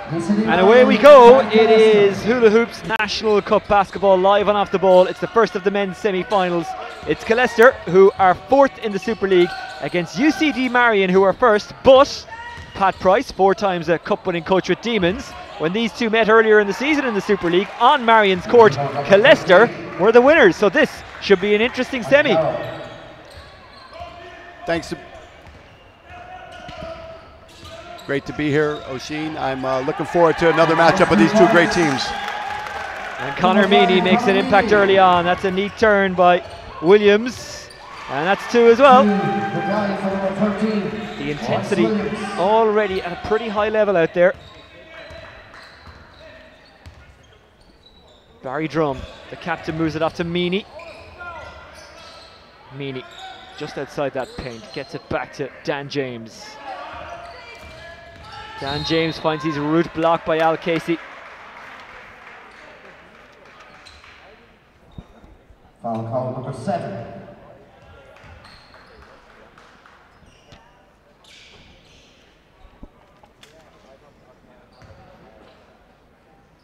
And away we go. It is Hula Hoops National Cup basketball live on Off the Ball. It's the first of the men's semi-finals. It's Killester, who are fourth in the Super League, against UCD Marian, who are first. But Pat Price, 4 times a cup-winning coach with Demons, when these two met earlier in the season in the Super League on Marian's court, Killester were the winners. So this should be an interesting semi. Thanks. Great to be here, Oshin. I'm looking forward to another matchup of these two great teams. And Connor Meany makes an impact early on. That's a neat turn by Williams. And that's 2 as well. The intensity already at a pretty high level out there. Barry Drum, the captain, moves it off to Meany. Meany, just outside that paint, gets it back to Dan James. Dan James finds his route blocked by Al Casey. Foul call number 7.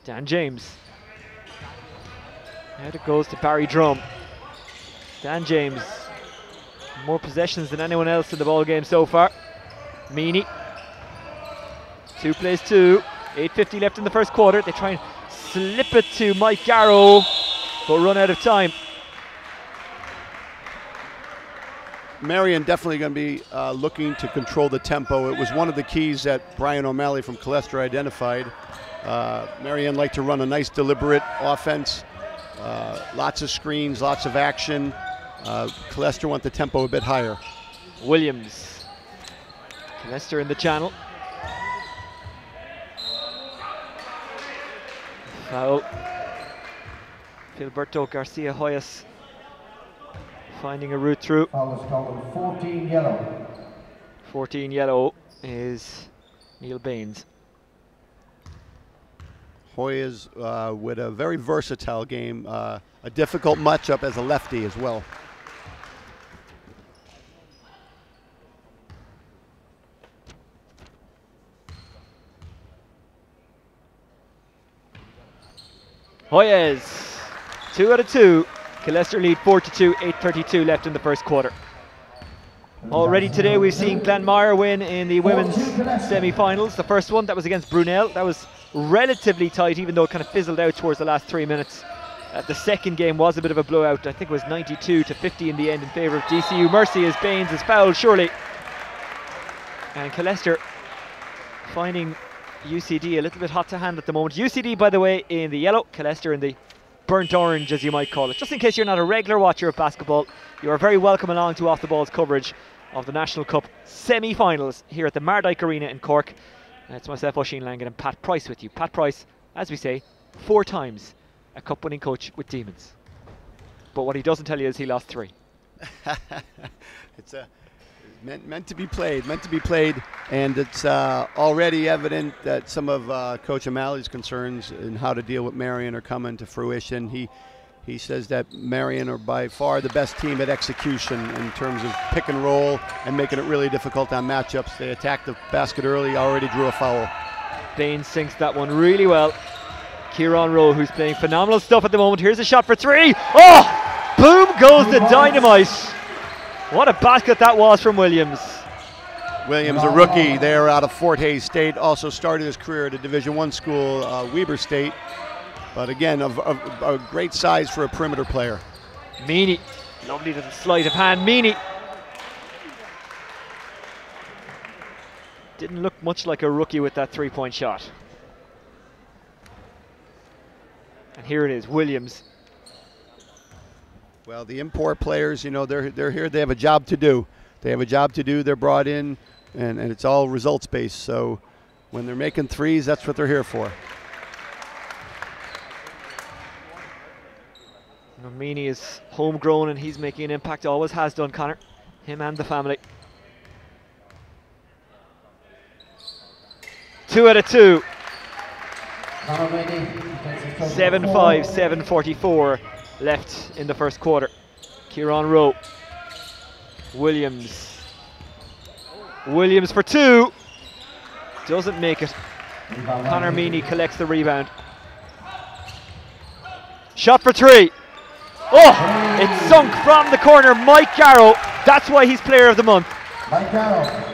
Dan James. Out it goes to Barry Drum. Dan James, more possessions than anyone else in the ball game so far. Meany. 2 plays 2. 8:50 left in the first quarter. They try and slip it to Mike Garrow, but run out of time. Marian definitely going to be looking to control the tempo. It was one of the keys that Brian O'Malley from Killester identified. Marian like to run a nice deliberate offense. Lots of screens, lots of action. Killester want the tempo a bit higher. Williams. Killester in the channel. Foul. Filberto Garcia Hoyas finding a route through. Foul is called 14 yellow. 14 yellow is Neil Baines. Hoyas with a very versatile game, a difficult matchup as a lefty as well. Hoyas, 2 out of 2. Killester lead 4-2, 8:32 left in the first quarter. Already today we've seen Glenmire win in the women's semi-finals. The first one, that was against Brunel. That was relatively tight, even though it kind of fizzled out towards the last 3 minutes. The second game was a bit of a blowout. I think it was 92-50 in the end in favour of DCU. Mercy as Baines is fouled, surely. And Killester finding UCD a little bit hot to hand at the moment. UCD, by the way, in the yellow, Killester in the burnt orange, as you might call it. Just in case you're not a regular watcher of basketball, you are very welcome along to Off the Ball's coverage of the National Cup semi-finals here at the Mardyke Arena in Cork. It's myself, Oisín Langan, and Pat Price with you. Pat Price, as we say, 4 times a cup-winning coach with Demons. But what he doesn't tell you is he lost 3. It's meant to be played, and it's already evident that some of Coach O'Malley's concerns in how to deal with Marian are coming to fruition. He says that Marian are by far the best team at execution in terms of pick and roll and making it really difficult on matchups. They attacked the basket early, already drew a foul. Baines sinks that one really well. Kieran Rowe, who's playing phenomenal stuff at the moment. Here's a shot for 3. Oh! Boom goes the dynamite. What a basket that was from Williams. Williams, a rookie there out of Fort Hays State, also started his career at a Division I school, Weber State. But again, a great size for a perimeter player. Meany, lovely little sleight of hand. Meany didn't look much like a rookie with that 3-point shot. And here it is, Williams. Well, the import players, you know, they're here. They have a job to do. They're brought in, and it's all results based. So when they're making threes, that's what they're here for. Meany is homegrown and he's making an impact, always has done, Connor. Him and the family. 2 out of 2. 7-5, 7:44 left in the first quarter. Kieran Rowe. Williams for 2. Doesn't make it. Conor Meany collects the rebound. Shot for three. Oh, it's sunk from the corner. Mike Garrow, that's why he's player of the month. Mike Garrow.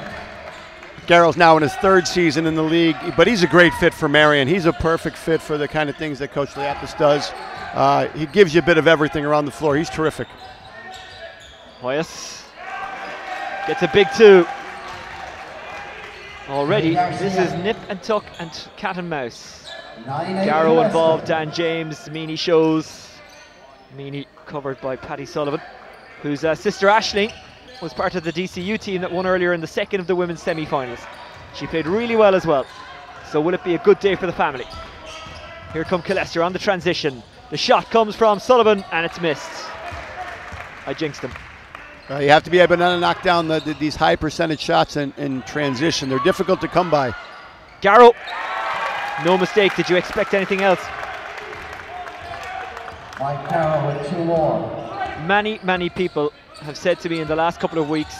Garrow's now in his third season in the league, but he's a great fit for Marian. He's a perfect fit for the kind of things that Coach Liapis does. He gives you a bit of everything around the floor. He's terrific. Hoyas gets a big two. Already, this is nip and tuck and cat and mouse. Garrow involved, Dan James, Meany shows. Meany covered by Paddy Sullivan, whose sister Aisling was part of the DCU team that won earlier in the second of the women's semi-finals. She played really well as well. So will it be a good day for the family? Here come Killester on the transition. The shot comes from Sullivan and it's missed. I jinxed him. You have to be able to knock down these high percentage shots in transition. They're difficult to come by. Garrow, no mistake. Did you expect anything else? Mike Garrow with two more. Many people have said to me in the last couple of weeks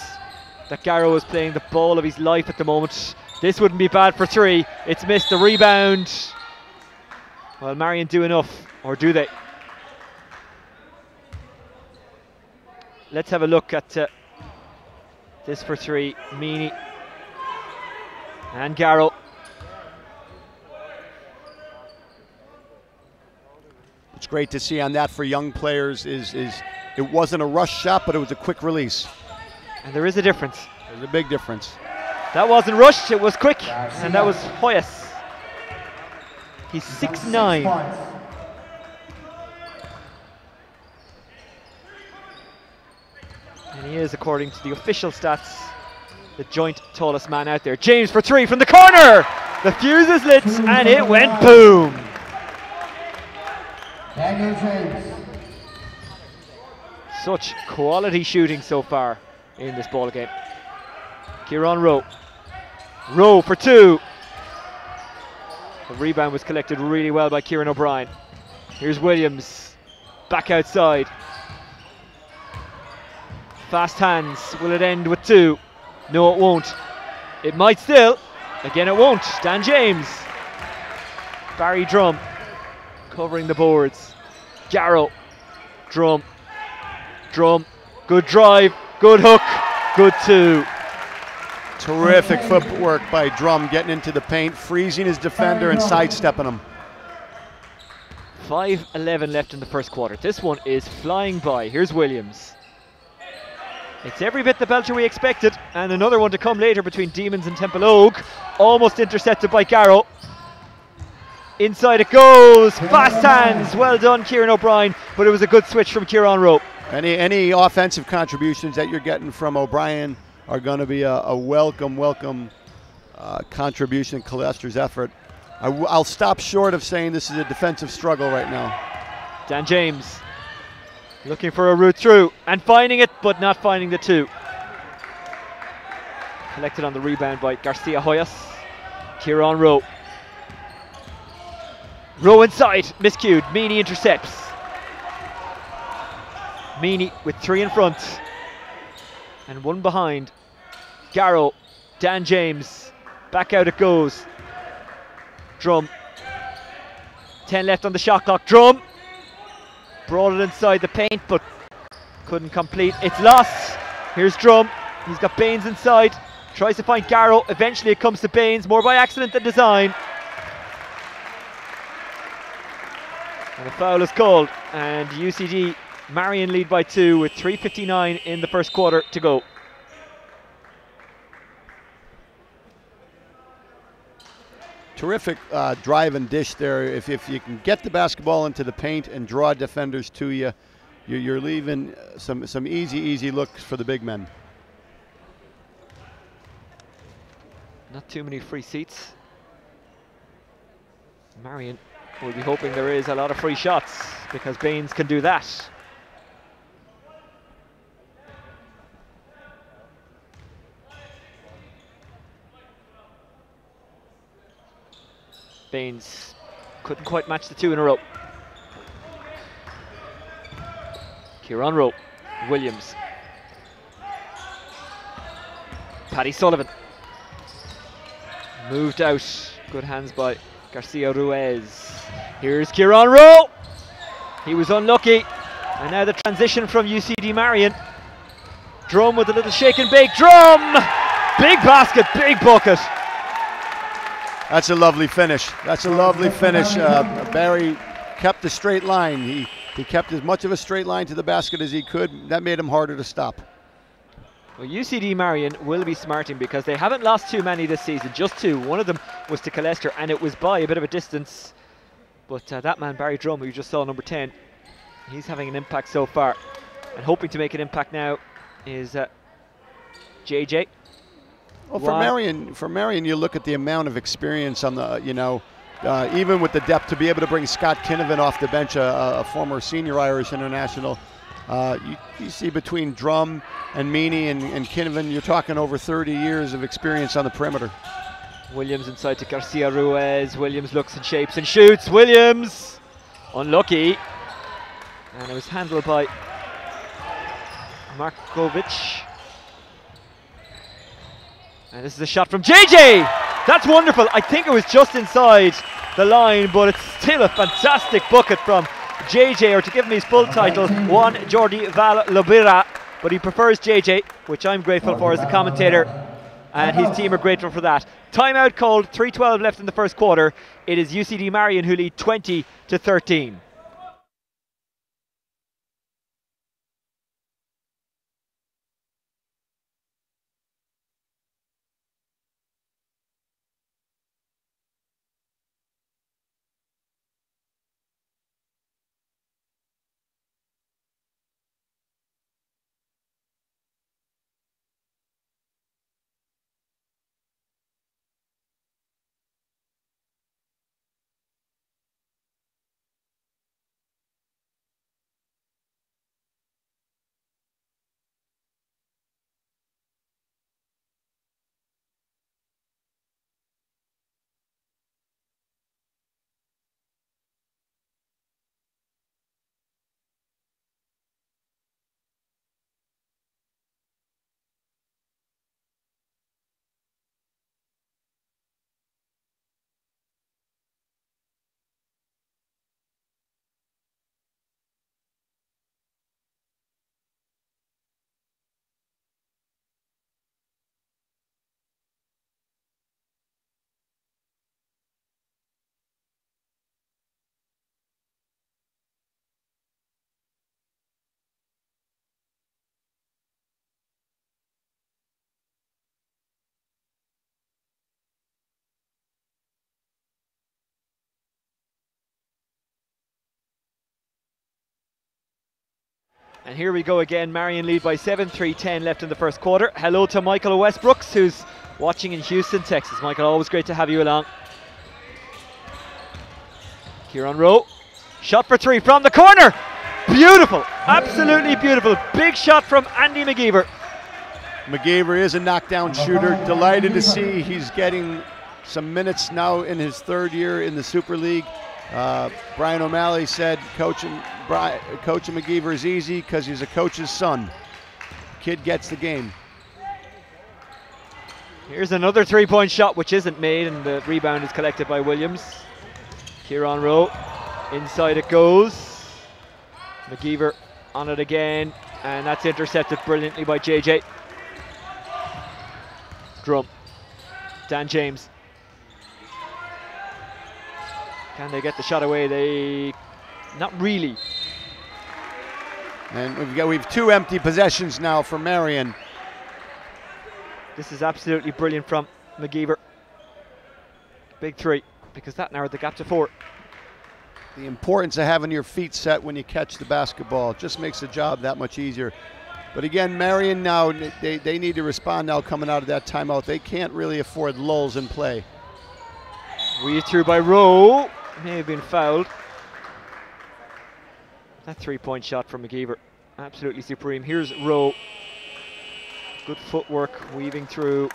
that Garrow is playing the ball of his life at the moment. This wouldn't be bad for three. It's missed. The rebound. Well, Marian do enough, or do they? Let's have a look at this for three. Meany and Garrow. It's great to see on that for young players is it wasn't a rush shot, but it was a quick release. And there is a difference. There's a big difference. That wasn't rushed, it was quick, and that was Hoyas. He's 6'9". And he is, according to the official stats, the joint tallest man out there. James for three from the corner! The fuse is lit, and it went boom! Daniel James. Such quality shooting so far in this ball game. Kieran Rowe. Rowe for two. The rebound was collected really well by Kieran O'Brien. Here's Williams. Back outside. Fast hands. Will it end with two? No, it won't. It might still. Again, it won't. Dan James. Barry Drum covering the boards. Garrow. Drum. Drum. Good drive. Good hook. Good two. Terrific footwork by Drum, getting into the paint, freezing his defender and sidestepping him. 5:11 left in the first quarter. This one is flying by. Here's Williams. It's every bit the belter we expected, and another one to come later between Demons and Temple Oak. Almost intercepted by Garrow. Inside it goes. Fast hands. Well done, Kieran O'Brien, but it was a good switch from Kieran Rowe. Any offensive contributions that you're getting from O'Brien are going to be a welcome contribution to Killester's effort. I'll stop short of saying this is a defensive struggle right now. Dan James looking for a route through and finding it, but not finding the two. Collected on the rebound by Garcia Hoyas. Kieran Rowe. Rowe inside, miscued. Meany intercepts. Meany with three in front and one behind. Garrow, Dan James, back out it goes. Drum. 10 left on the shot clock. Drum brought it inside the paint, but couldn't complete. It's lost. Here's Drum. He's got Baines inside. Tries to find Garrow. Eventually it comes to Baines, more by accident than design. And a foul is called, and UCD Marian lead by 2 with 3:59 in the first quarter to go. Terrific drive and dish there. If you can get the basketball into the paint and draw defenders to you, you're leaving some easy looks for the big men. Not too many free seats. Marian will be hoping there is a lot of free shots because Baines can do that. Baines couldn't quite match the two in a row. Kieran Rowe, Williams, Paddy Sullivan. Moved out. Good hands by Garcia Ruiz. Here's Kieran Rowe. He was unlucky. And now the transition from UCD Marian. Drum with a little shake and bake. Drum! Big basket, big bucket. That's a lovely finish. That's a lovely finish. Barry kept the straight line. He kept as much of a straight line to the basket as he could. That made him harder to stop. Well, UCD Marian will be smarting because they haven't lost too many this season, just 2. One of them was to Killester, and it was by a bit of a distance. But that man, Barry Drum, who you just saw, number 10, he's having an impact so far. And hoping to make an impact now is JJ. Well, for Marian, you look at the amount of experience on the, even with the depth to be able to bring Scott Kinnivan off the bench, a former senior Irish international. You see between Drum and Meany and Kinnivan, you're talking over 30 years of experience on the perimeter. Williams inside to Garcia Ruiz. Williams looks and shapes and shoots. Williams unlucky. And it was handled by Markovic. And this is a shot from JJ. That's wonderful. I think it was just inside the line, but it's still a fantastic bucket from JJ, or to give him his full title, Juan Jordi Val Lobera, but he prefers JJ, which I'm grateful for as a commentator, and his team are grateful for that. Timeout called, 3:12 left in the first quarter. It is UCD Marian who lead 20-13. And here we go again. Marian lead by 7, 3:10 left in the first quarter. Hello to Michael Westbrooks, who's watching in Houston, Texas. Michael, always great to have you along. Kieran Rowe, shot for 3 from the corner. Beautiful, absolutely beautiful. Big shot from Andy McGeever. McGeever is a knockdown shooter. Delighted to see he's getting some minutes now in his 3rd year in the Super League. Brian O'Malley said coaching McGeever is easy because he's a coach's son. Kid gets the game. Here's another 3-point shot which isn't made, and the rebound is collected by Williams. Kieran Rowe, inside it goes. McGeever on it again, and that's intercepted brilliantly by JJ. Drum, Dan James. Can they get the shot away? Not really. And we've 2 empty possessions now for Marian. This is absolutely brilliant from McGeever. Big 3, because that narrowed the gap to 4. The importance of having your feet set when you catch the basketball just makes the job that much easier. But again, Marian now, they need to respond now coming out of that timeout. They can't really afford lulls in play. Weaved through by Rowe. May have been fouled. That 3-point shot from McGeever, absolutely supreme. Here's Rowe. Good footwork, weaving through.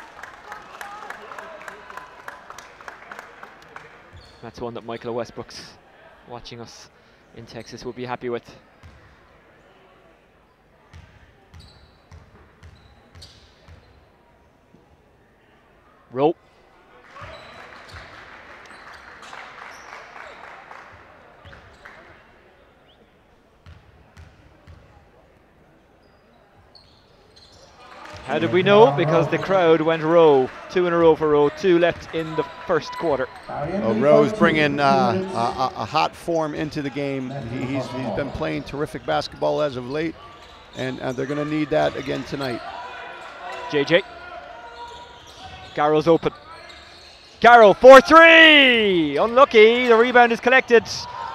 That's one that Michael Westbrooks, watching us in Texas, will be happy with. Rowe How did we know? Because the crowd went row. 2 in a row for row. 2 left in the first quarter. Rowe's bringing a hot form into the game. He's been playing terrific basketball as of late, and they're going to need that again tonight. JJ. Garrow's open. Garrow, 4-3! Unlucky, the rebound is collected.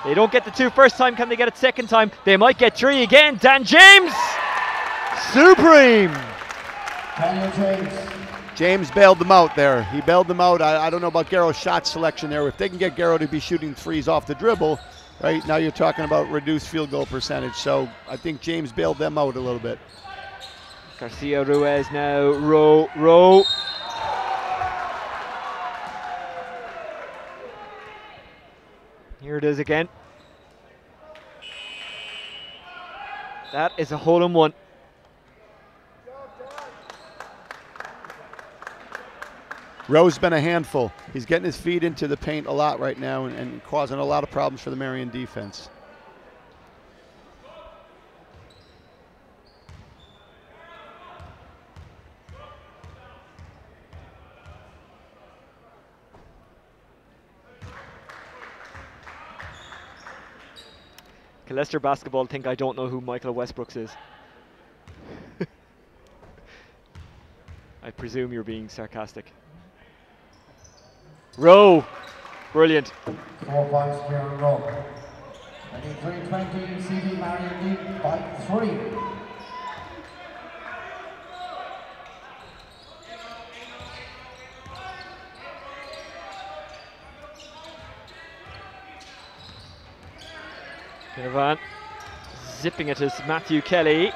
They don't get the 2 first time, can they get it second time? They might get 3 again. Dan James! Supreme! James bailed them out there. He bailed them out. I don't know about Garrow's shot selection there. If they can get Garrow to be shooting threes off the dribble, right, now you're talking about reduced field goal percentage. So I think James bailed them out a little bit. Garcia Ruiz now, row. Here it is again. That is a hole-in-one. Rowe's been a handful. He's getting his feet into the paint a lot right now and causing a lot of problems for the Marian defense. Killester basketball think I don't know who Michael Westbrooks is. I presume you're being sarcastic. Rowe, brilliant. 4 points here in row. 23-20, UCD Marian lead by 3. Kinavan zipping it as Matthew Kelly,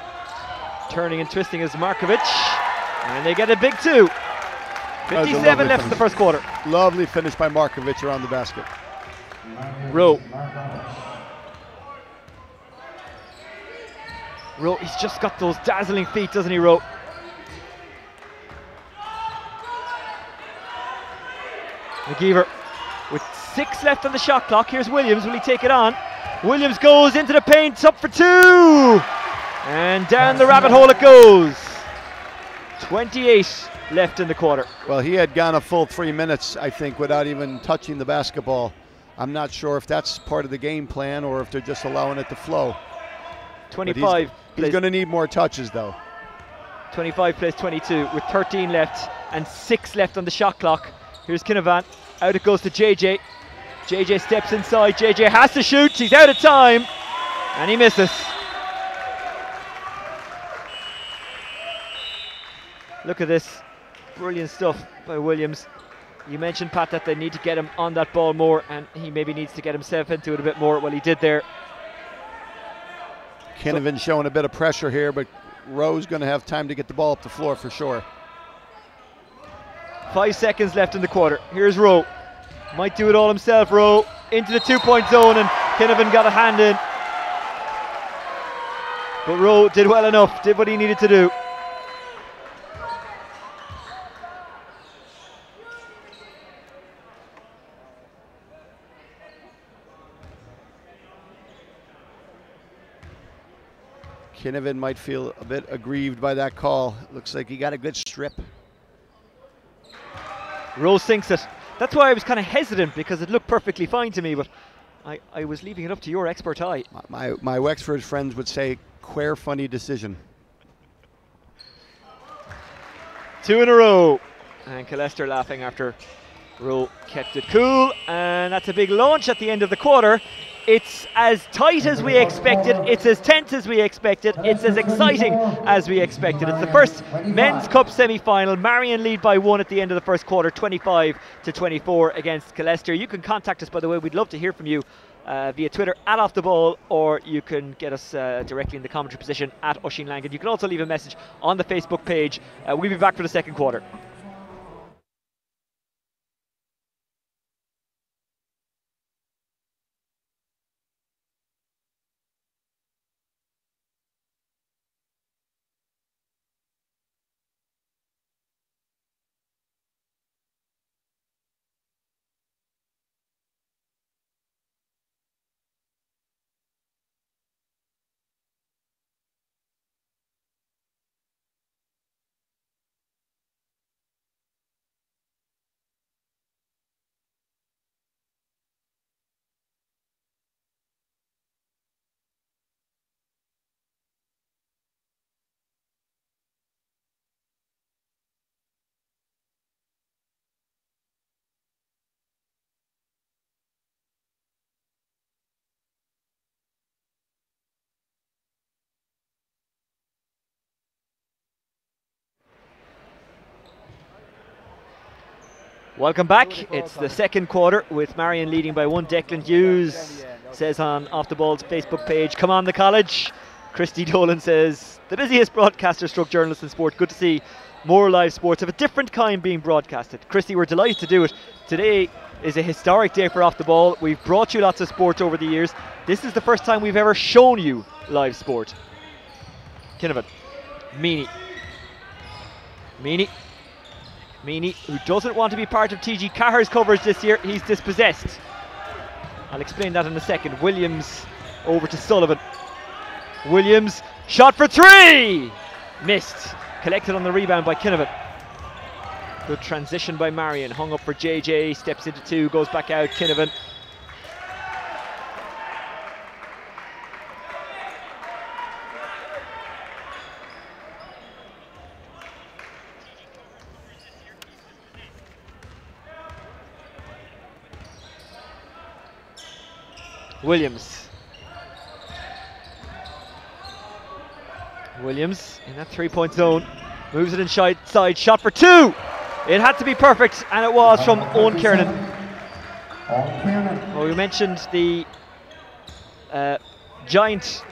turning and twisting as Markovic, and they get a big 2. 57 left in the first quarter. Lovely finish by Markovic around the basket. Rowe. Rowe, he's just got those dazzling feet, doesn't he, Rowe? McGeever with 6 left on the shot clock. Here's Williams. Will he take it on? Williams goes into the paint, up for 2! And down the rabbit hole it goes. 28 left in the quarter. Well, he had gone a full 3 minutes, I think, without even touching the basketball. I'm not sure if that's part of the game plan or if they're just allowing it to flow. 25. He's going to need more touches, though. 25 plays 22 with 13 left and 6 left on the shot clock. Here's Kinavan. Out it goes to JJ. JJ steps inside. JJ has to shoot. He's out of time. And he misses. Look at this. Brilliant stuff by Williams. You mentioned, Pat, that they need to get him on that ball more, and he maybe needs to get himself into it a bit more. Well, he did there. Kinavan showing a bit of pressure here, but Rowe's going to have time to get the ball up the floor for sure. 5 seconds left in the quarter. Here's Rowe. Might do it all himself, Rowe. Into the 2-point zone, and Kinavan got a hand in. But Rowe did well enough, did what he needed to do. Kinavan might feel a bit aggrieved by that call. Looks like he got a good strip. Rowe sinks it. That's why I was kind of hesitant, because it looked perfectly fine to me, but I was leaving it up to your expert eye. My Wexford friends would say, queer funny decision. 2 in a row. And Killester laughing after Rowe kept it cool. And that's a big launch at the end of the quarter. It's as tight as we expected. It's as tense as we expected. It's as exciting as we expected. It's the first Men's Cup semi-final. Marian lead by 1 at the end of the first quarter, 25-24 against Killester. You can contact us, by the way. We'd love to hear from you via Twitter @OffTheBall, or you can get us directly in the commentary position @Oisin Langan. You can also leave a message on the Facebook page. We'll be back for the second quarter. Welcome back. It's the second quarter with Marian leading by 1. Declan Hughes says on Off the Ball's Facebook page, come on the college. Christy Dolan says, the busiest broadcaster stroke journalist in sport. Good to see more live sports of a different kind being broadcasted. Christy, we're delighted to do it. Today is a historic day for Off the Ball. We've brought you lots of sport over the years. This is the first time we've ever shown you live sport. Kinnavan, Meany, who doesn't want to be part of TG Caher's coverage this year, he's dispossessed. I'll explain that in a second. Williams over to Sullivan. Williams, shot for 3! Missed. Collected on the rebound by Kinnavan. Good transition by Marian. Hung up for JJ, steps into 2, goes back out. Kinnavan. Williams in that 3-point zone, moves it inside, shot for 2. It had to be perfect, and it was from Owen Kiernan. Well, we mentioned the giant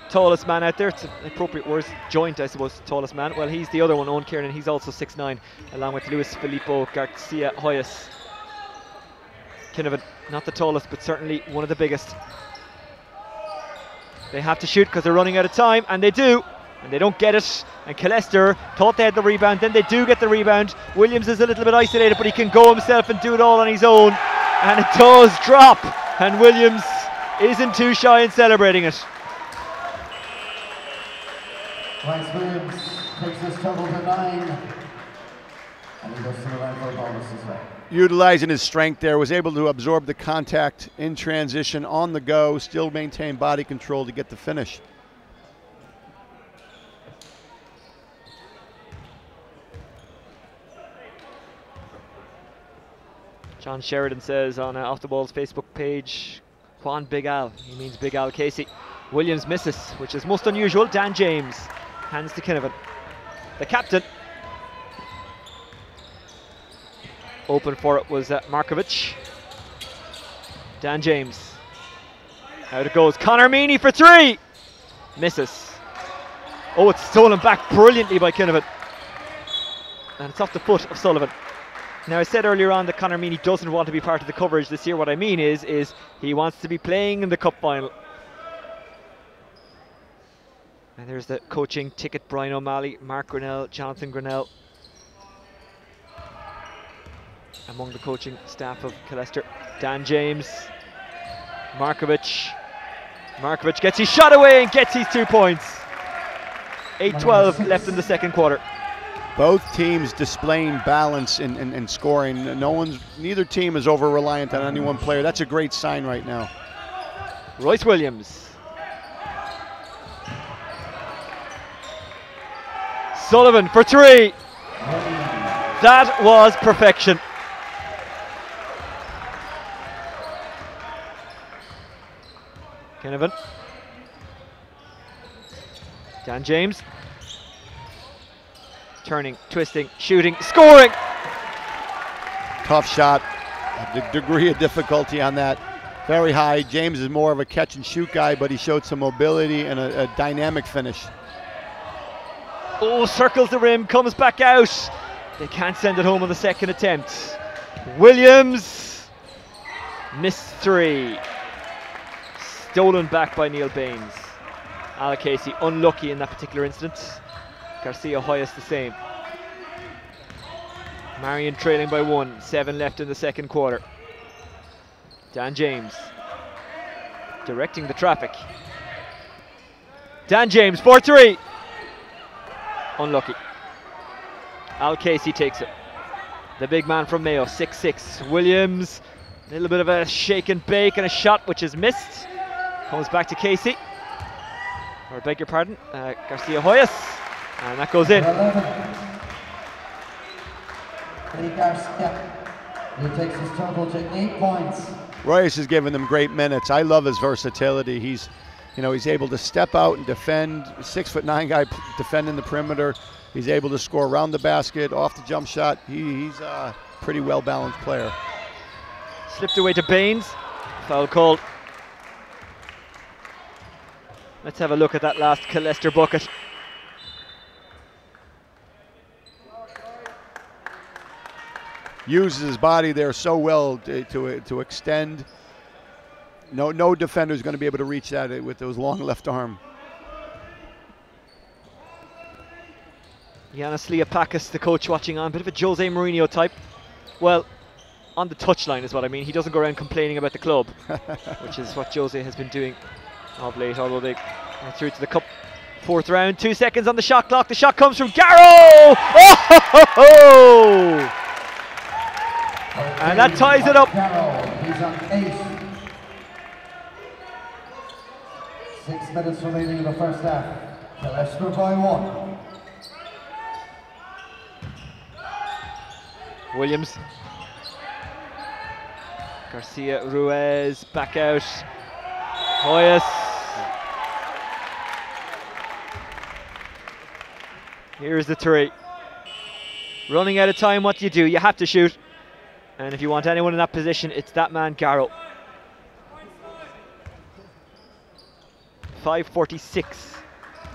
tallest man out there. It's an appropriate word, joint, I suppose, tallest man. Well, he's the other one, Owen Kiernan. He's also 6'9", along with Luis Filippo Garcia Hoyas. Kinnavan, not the tallest, but certainly one of the biggest. They have to shoot because they're running out of time, and they do, and they don't get it. And Killester thought they had the rebound, then they do get the rebound. Williams is a little bit isolated, but he can go himself and do it all on his own, and it does drop, and Williams isn't too shy in celebrating it. Bryce Williams takes this total to 9, and he goes to the line for a bonus as well. Utilizing his strength there, was able to absorb the contact in transition on the go, still maintain body control to get the finish. John Sheridan says on Off the Ball's Facebook page, Juan Big Al, he means Big Al Casey. Williams misses, which is most unusual. Dan James hands to Kinnavan. The captain. Open for it was Markovic. Dan James. Out it goes. Conor Meany for 3. Misses. Oh, it's stolen back brilliantly by Kinnavan. And it's off the foot of Sullivan. Now, I said earlier on that Conor Meany doesn't want to be part of the coverage this year. What I mean is he wants to be playing in the cup final. And there's the coaching ticket. Brian O'Malley, Mark Grinnell, Jonathan Grinnell. Among the coaching staff of Killester. Dan James, Markovic gets his shot away and gets his 2 points. 8:12 left in the second quarter. Both teams displaying balance in scoring. Neither team is over reliant on any one player. That's a great sign right now. Royce Williams. Sullivan for 3. That was perfection. Kinnavan. Dan James. Turning, twisting, shooting, scoring! Tough shot. A degree of difficulty on that. Very high. James is more of a catch and shoot guy, but he showed some mobility and a dynamic finish. Oh, circles the rim, comes back out. They can't send it home on the second attempt. Williams missed 3. Stolen back by Neil Baines. Al Casey unlucky in that particular instance. Garcia Hoyas the same. Marian trailing by 1. 7 left in the second quarter. Dan James directing the traffic. Dan James for 3. Unlucky. Al Casey takes it. The big man from Mayo, 6'6". Williams, a little bit of a shake and bake and a shot which is missed. Comes back to Casey. Or beg your pardon, Garcia Hoyas. And that goes in. He takes his total to 8 points. Royce has given them great minutes. I love his versatility. He's You know, he's able to step out and defend. 6'9" guy defending the perimeter. He's able to score around the basket, off the jump shot. He's a pretty well-balanced player. Slipped away to Baines. Foul called. Let's have a look at that last Killester bucket. Uses his body there so well to extend. No defender is going to be able to reach that with those long left arm. Yanis Leopakis, the coach watching on, bit of a Jose Mourinho type. Well, on the touchline is what I mean. He doesn't go around complaining about the club, which is what Jose has been doing of late, although they are through to the cup. 4th round, 2 seconds on the shot clock. The shot comes from Garrow! Oh! And that ties it up. He's on 8. 6 minutes remaining in the first half. Killester by 1. Williams. Garcia Ruiz back out. Hoyas. Here's the 3. Running out of time, what do? You have to shoot. And if you want anyone in that position, it's that man, Garrow. 5:46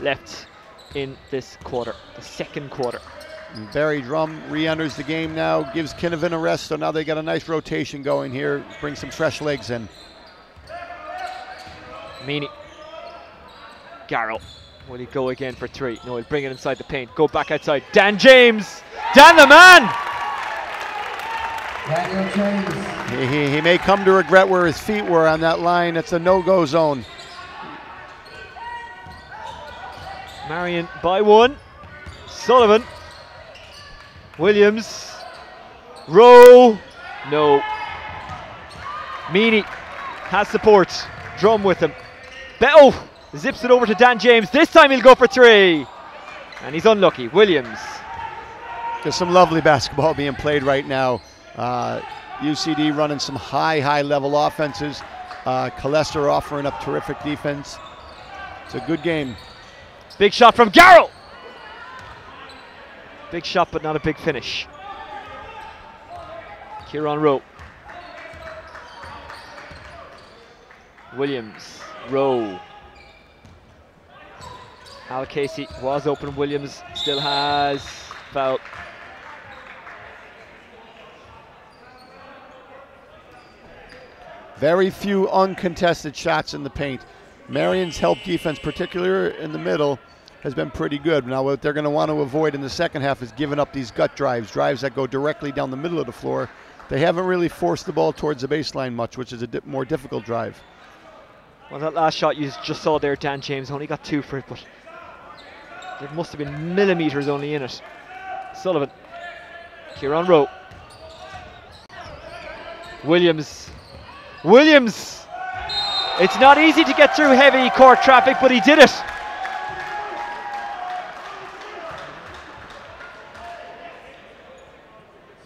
left in this quarter, the second quarter. And Barry Drum re-enters the game now, gives Kinnavan a rest, so now they got a nice rotation going here, bring some fresh legs in. Meany. Garrow. Will he go again for 3? No, he'll bring it inside the paint. Go back outside. Dan James! Dan the man! Daniel James. He may come to regret where his feet were on that line. It's a no-go zone. Marian by 1. Sullivan. Williams. Rowe. No. Meany has support. Drum with him. Oh! Zips it over to Dan James. This time he'll go for 3. And he's unlucky. Williams. There's some lovely basketball being played right now. UCD running some high level offenses. Killester offering up terrific defense. It's a good game. Big shot from Garrow. Big shot, but not a big finish. Kieran Rowe. Williams. Rowe. Al Casey was open. Williams still has foul. Very few uncontested shots in the paint. Marian's help defense, particularly in the middle, has been pretty good. Now what they're going to want to avoid in the second half is giving up these gut drives that go directly down the middle of the floor. They haven't really forced the ball towards the baseline much, which is a more difficult drive. Well, that last shot you just saw there, Dan James only got 2 for it, but there must have been millimeters only in it. Sullivan. Kieran Rowe. Williams. Williams! It's not easy to get through heavy court traffic, but he did it.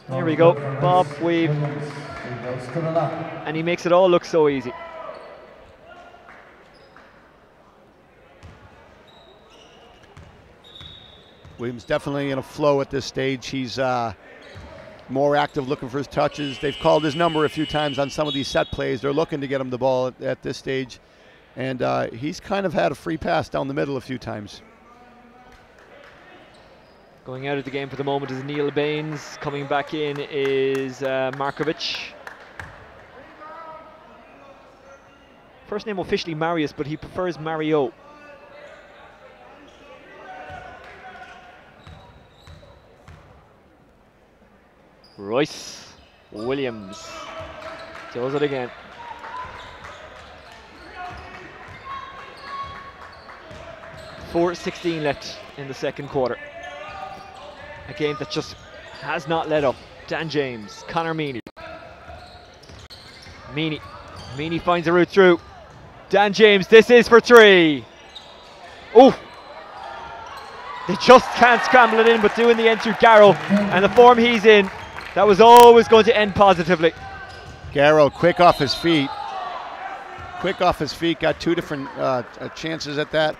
Here we go. Bob weave. And he makes it all look so easy. Williams definitely in a flow at this stage. He's more active, looking for his touches. They've called his number a few times on some of these set plays. They're looking to get him the ball at this stage. And he's kind of had a free pass down the middle a few times. Going out of the game for the moment is Neil Baines. Coming back in is Markovic. First name officially Marius, but he prefers Mario. Royce Williams does it again. .4:16 left in the second quarter. A game that just has not let up. Dan James, Connor Meany. Meany finds a route through. Dan James, this is for 3. Oh! They just can't scramble it in, but do in the end through Garrow. And the form he's in, that was always going to end positively. Garrow quick off his feet. quick off his feet, got 2 different chances at that.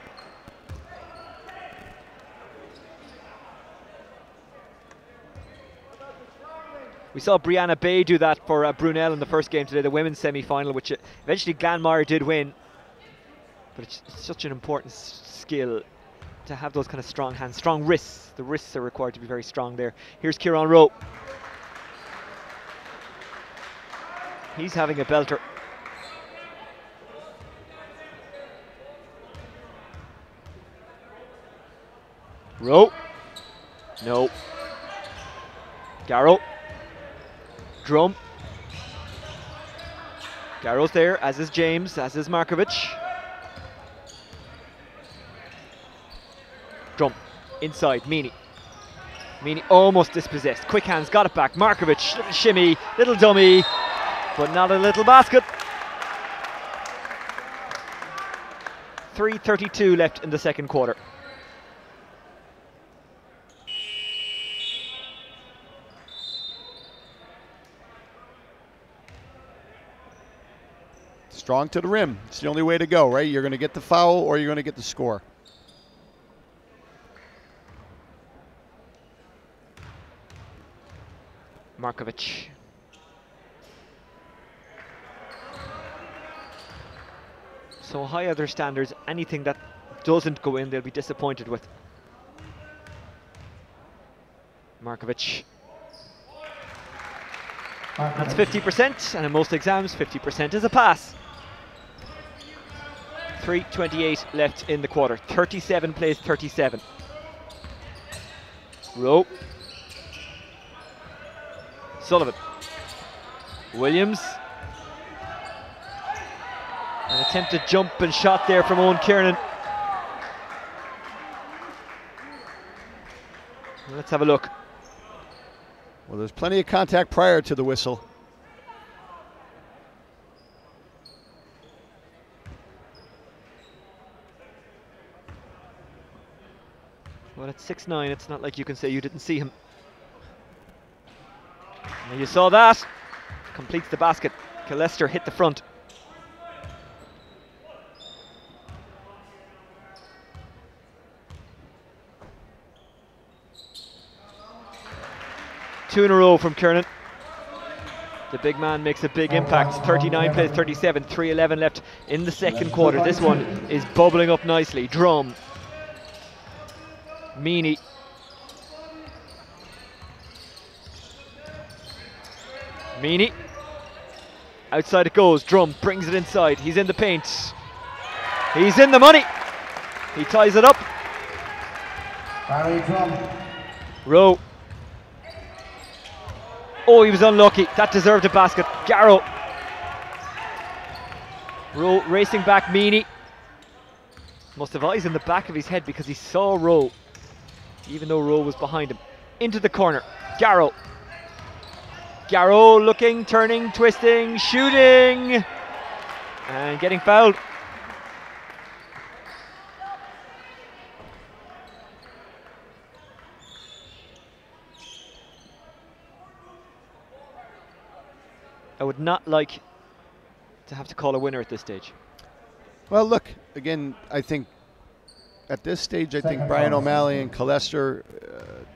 We saw Brianna Bay do that for Brunel in the first game today, the women's semi-final, which eventually Glanmire did win. But it's such an important skill to have those kind of strong hands, strong wrists. The wrists are required to be very strong there. Here's Kieran Rowe. He's having a belter. Rowe. No. Garrow. Drum. Garrow's there, as is James, as is Markovic. Drum. Inside, Meany. Meany almost dispossessed. Quick hands, got it back. Markovic, little shimmy, little dummy, but not a little basket. 3:32 left in the second quarter. Strong to the rim. It's the only way to go, right? You're going to get the foul or you're going to get the score. Markovic. So high other standards, anything that doesn't go in, they'll be disappointed with. Markovic. That's 50%, and in most exams, 50% is a pass. 3:28 left in the quarter. 37 plays 37. Rowe. Sullivan. Williams. An attempted jump and shot there from Owen Kiernan. Let's have a look. Well, there's plenty of contact prior to the whistle. Well, at 6'9", it's not like you can say you didn't see him. And you saw that. Completes the basket. Killester hit the front. Two in a row from Kiernan. The big man makes a big impact. 39 plays 37, 3:11 left in the second quarter. This one is bubbling up nicely. Drum. Meany. Meany. Outside it goes. Drum brings it inside. He's in the paint. He's in the money. He ties it up. Rowe. Oh, he was unlucky. That deserved a basket. Garrow. Rowe racing back. Meany. Must have eyes in the back of his head because he saw Rowe, even though Rowe was behind him. Into the corner. Garrow. Garrow looking, turning, twisting, shooting, and getting fouled. I would not like to have to call a winner at this stage. Well, look, again, I think at this stage, I think Brian O'Malley and Killester,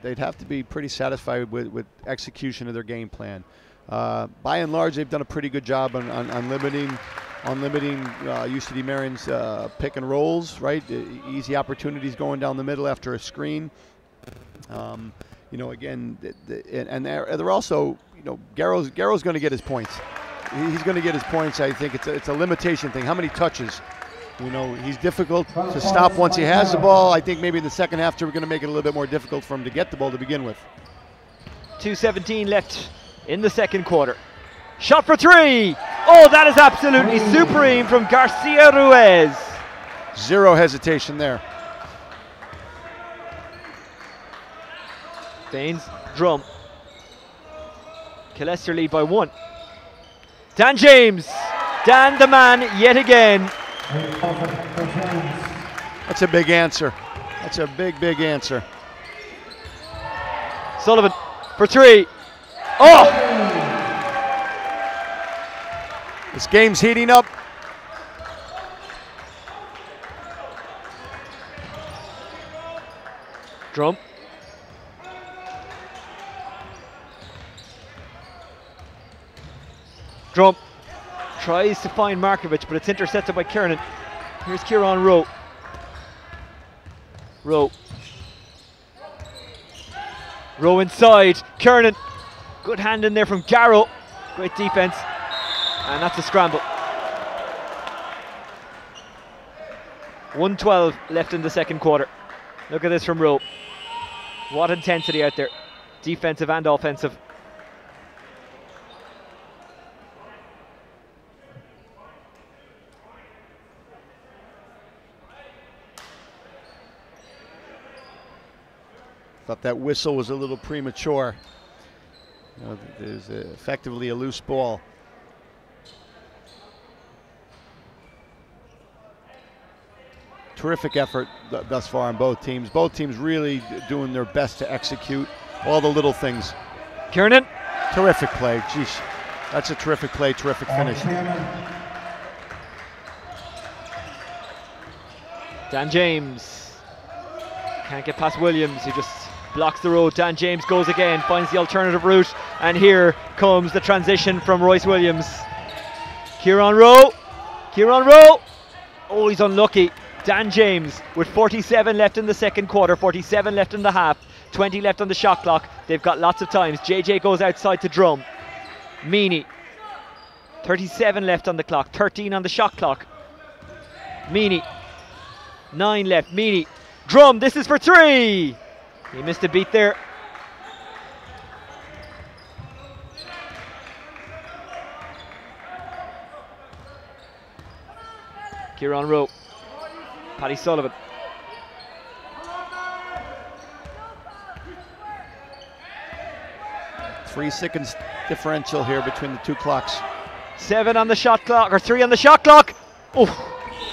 they'd have to be pretty satisfied with execution of their game plan. By and large, they've done a pretty good job on limiting UCD Marian's pick and rolls, right? Easy opportunities going down the middle after a screen. You know, again, and they're also, you know, Garrow's going to get his points. He's going to get his points. I think it's a limitation thing. How many touches? You know, he's difficult to stop once he has the ball. I think maybe in the second half, we're going to make it a little bit more difficult for him to get the ball to begin with. 2:17 left in the second quarter. Shot for three. Oh, that is absolutely supreme from Garcia Ruiz. Zero hesitation there. Baines, Drum. Killester lead by one. Dan James. Dan the man yet again. That's a big answer. That's a big, big answer. Sullivan for three. Oh! This game's heating up. Drum. Drum tries to find Markovic, but it's intercepted by Kiernan. Here's Kieran Rowe. Rowe inside. Kiernan. Good hand in there from Garrow. Great defense. And that's a scramble. 1:12 left in the second quarter. Look at this from Rowe. What intensity out there. Defensive and offensive. Thought that whistle was a little premature. You know, there's effectively a loose ball. Terrific effort thus far on both teams. Both teams really doing their best to execute all the little things. Kiernan. Terrific play. Geez, that's a terrific play, terrific finish. Dan James. Can't get past Williams, he just blocks the road. Dan James goes again, finds the alternative route, and here comes the transition from Royce Williams. Kieran Rowe. Oh, he's unlucky. Dan James with 47 left in the second quarter, 47 left in the half, 20 left on the shot clock. They've got lots of times. JJ goes outside to Drum. Meany. 37 left on the clock, 13 on the shot clock. Meany. 9 left. Meany. Drum, this is for 3. He missed a beat there. Kieran Rowe. Paddy Sullivan. Three seconds differential here between the two clocks. 7 on the shot clock, or 3 on the shot clock. Oh,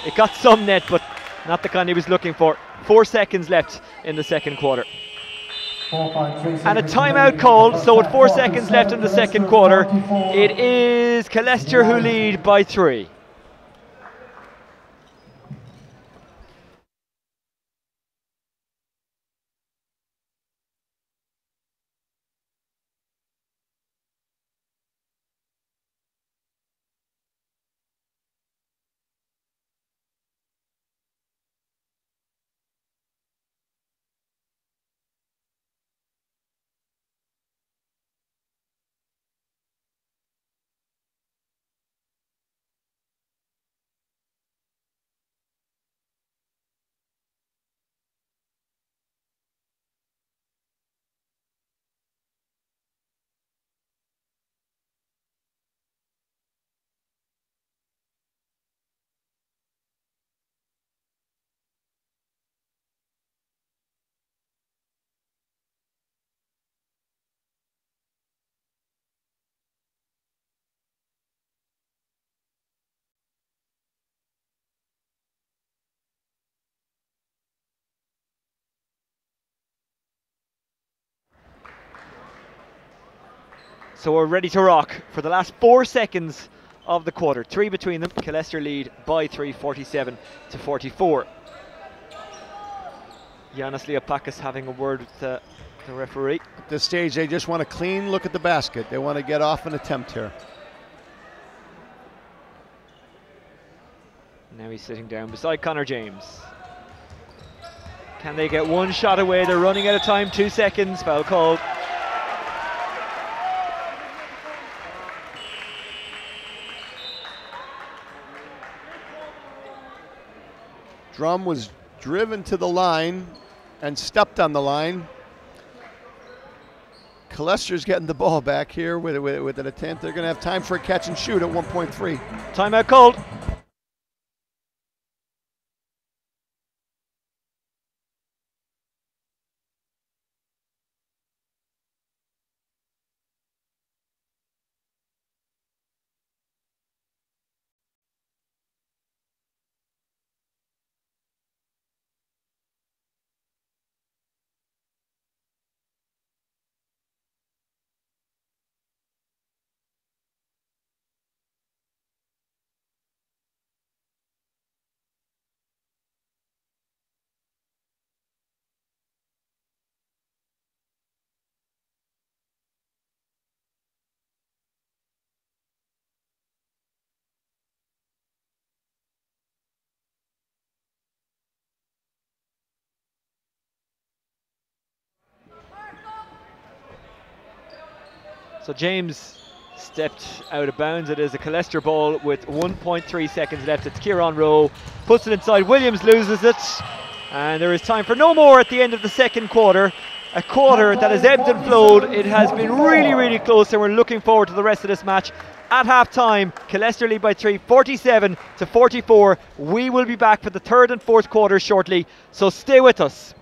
it got some net, but not the kind he was looking for. 4 seconds left in the second quarter. And a timeout called, so with 4 seconds left in the second quarter, it is Killester who lead by 3. So we're ready to rock for the last 4 seconds of the quarter. 3 between them. Killester lead by 3, 47 to 44. Yanis Leopakis having a word with the referee. At this stage, they just want a clean look at the basket. They want to get off an attempt here. Now he's sitting down beside Connor James. Can they get one shot away? They're running out of time. 2 seconds. Foul called. Drum was driven to the line and stepped on the line. Killester's getting the ball back here with an attempt. They're going to have time for a catch and shoot at 1.3. Timeout called. So James stepped out of bounds. It is a Killester ball with 1.3 seconds left. It's Kieran Rowe, puts it inside. Williams loses it, and there is time for no more at the end of the second quarter. A quarter that has ebbed and flowed. It has been really, really close, and we're looking forward to the rest of this match. At half time, Killester lead by 3, 47 to 44. We will be back for the third and fourth quarter shortly, so stay with us.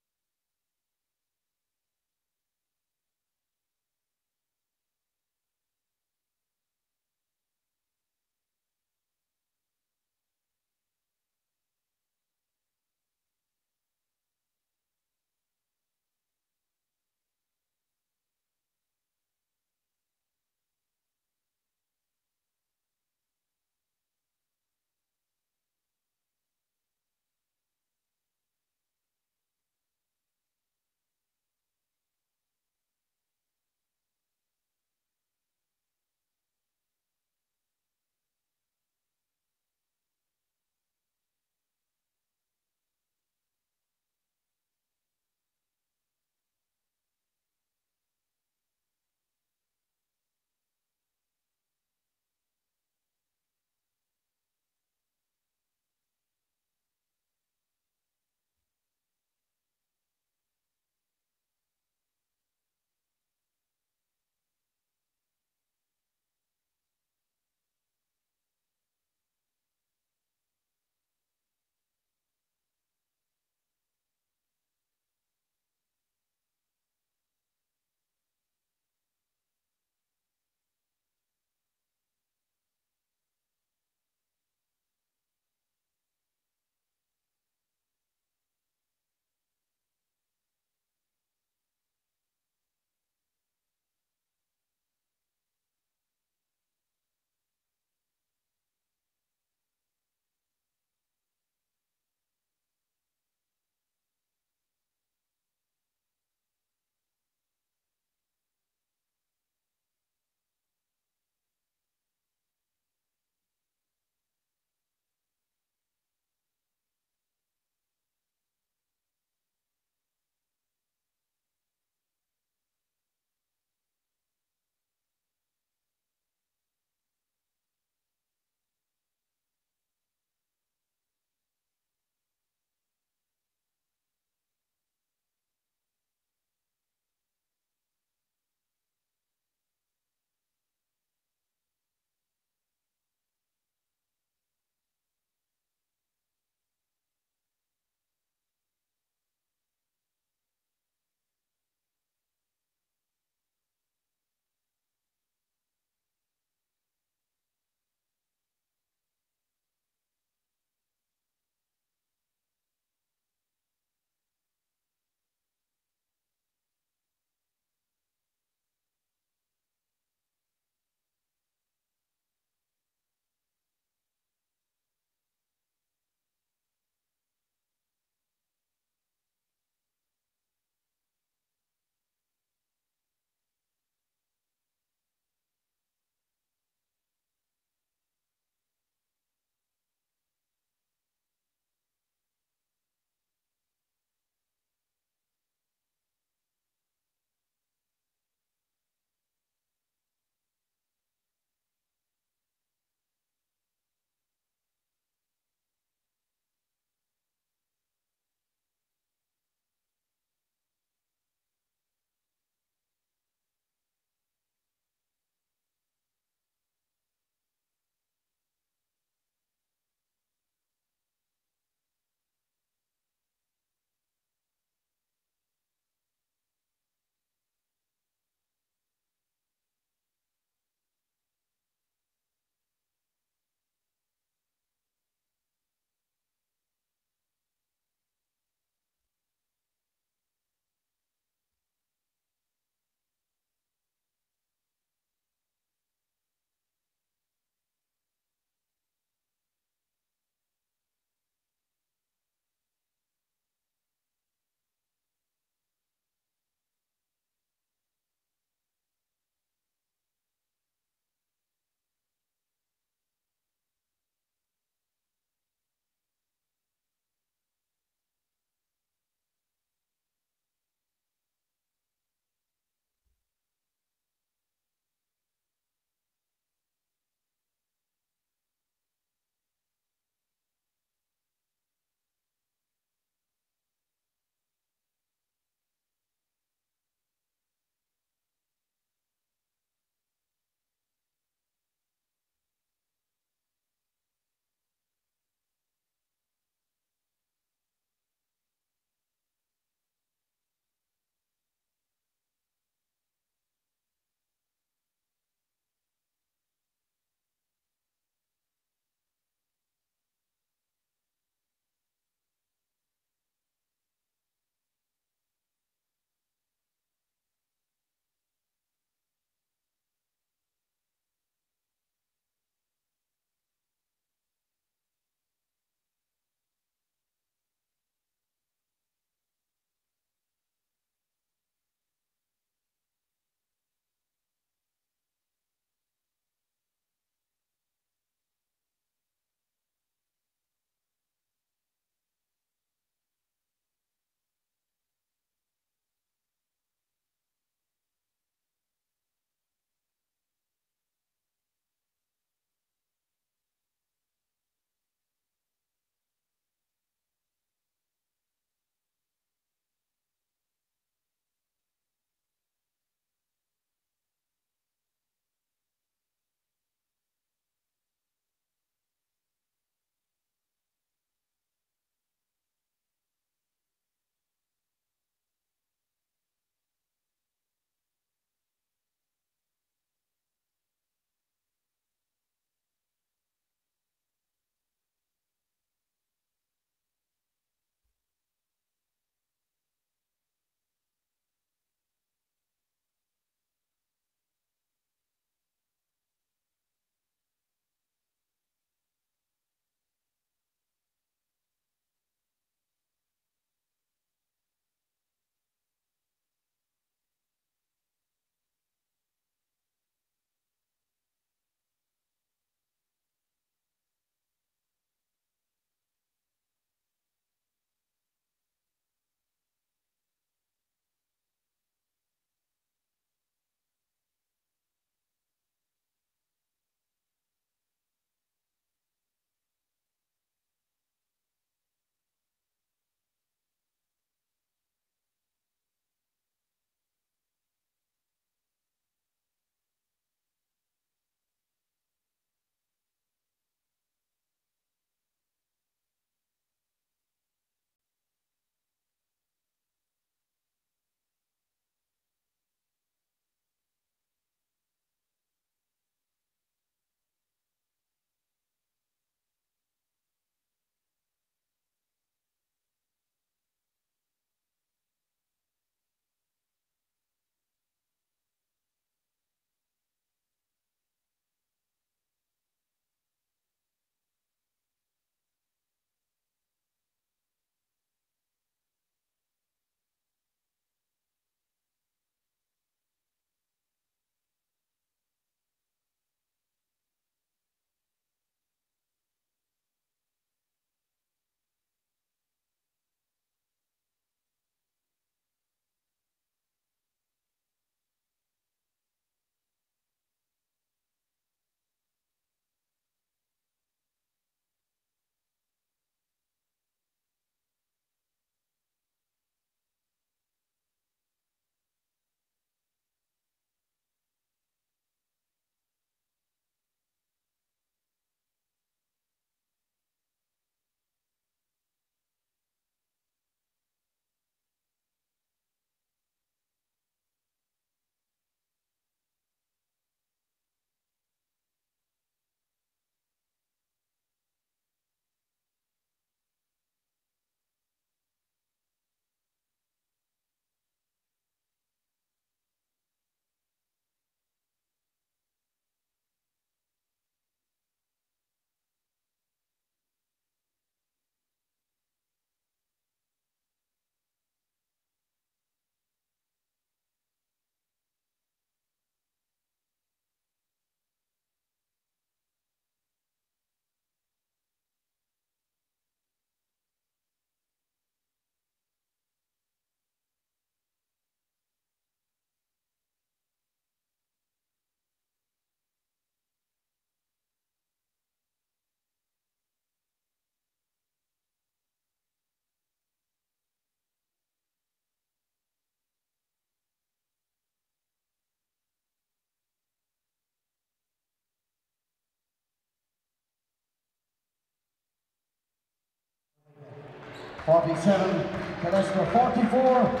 47, Killester 44.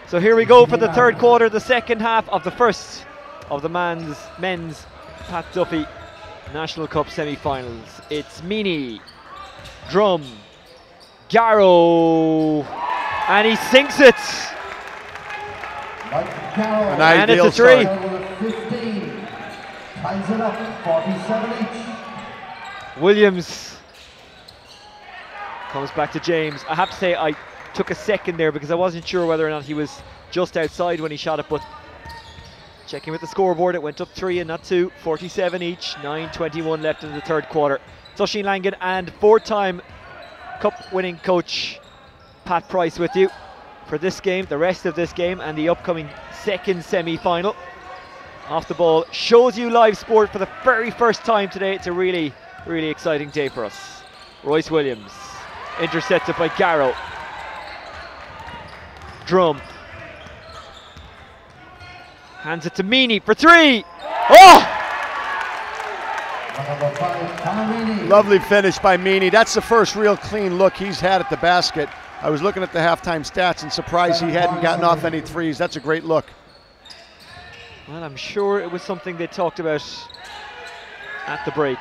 So here we go for the third quarter, the second half of the first of the men's Pat Duffy National Cup semi-finals. It's Meany, Drum, Garrow, and he sinks it. And it's a three. 15. Ties it up, 47 each. Williams comes back to James. I have to say I took a second there because I wasn't sure whether or not he was just outside when he shot it, but checking with the scoreboard, it went up 3 and not 2, 47 each, 9:21 left in the third quarter. Tosheen Langan and four-time cup-winning coach Pat Price with you for this game, the rest of this game, and the upcoming second semi-final. Off the ball shows you live sport for the very first time today. It's a really, really exciting day for us. Royce Williams intercepted by Garrow. Drum hands it to Meany for three. Oh! Lovely finish by Meany. That's the first real clean look he's had at the basket. I was looking at the halftime stats and surprised he hadn't gotten off any threes. That's a great look. Well, I'm sure it was something they talked about at the break.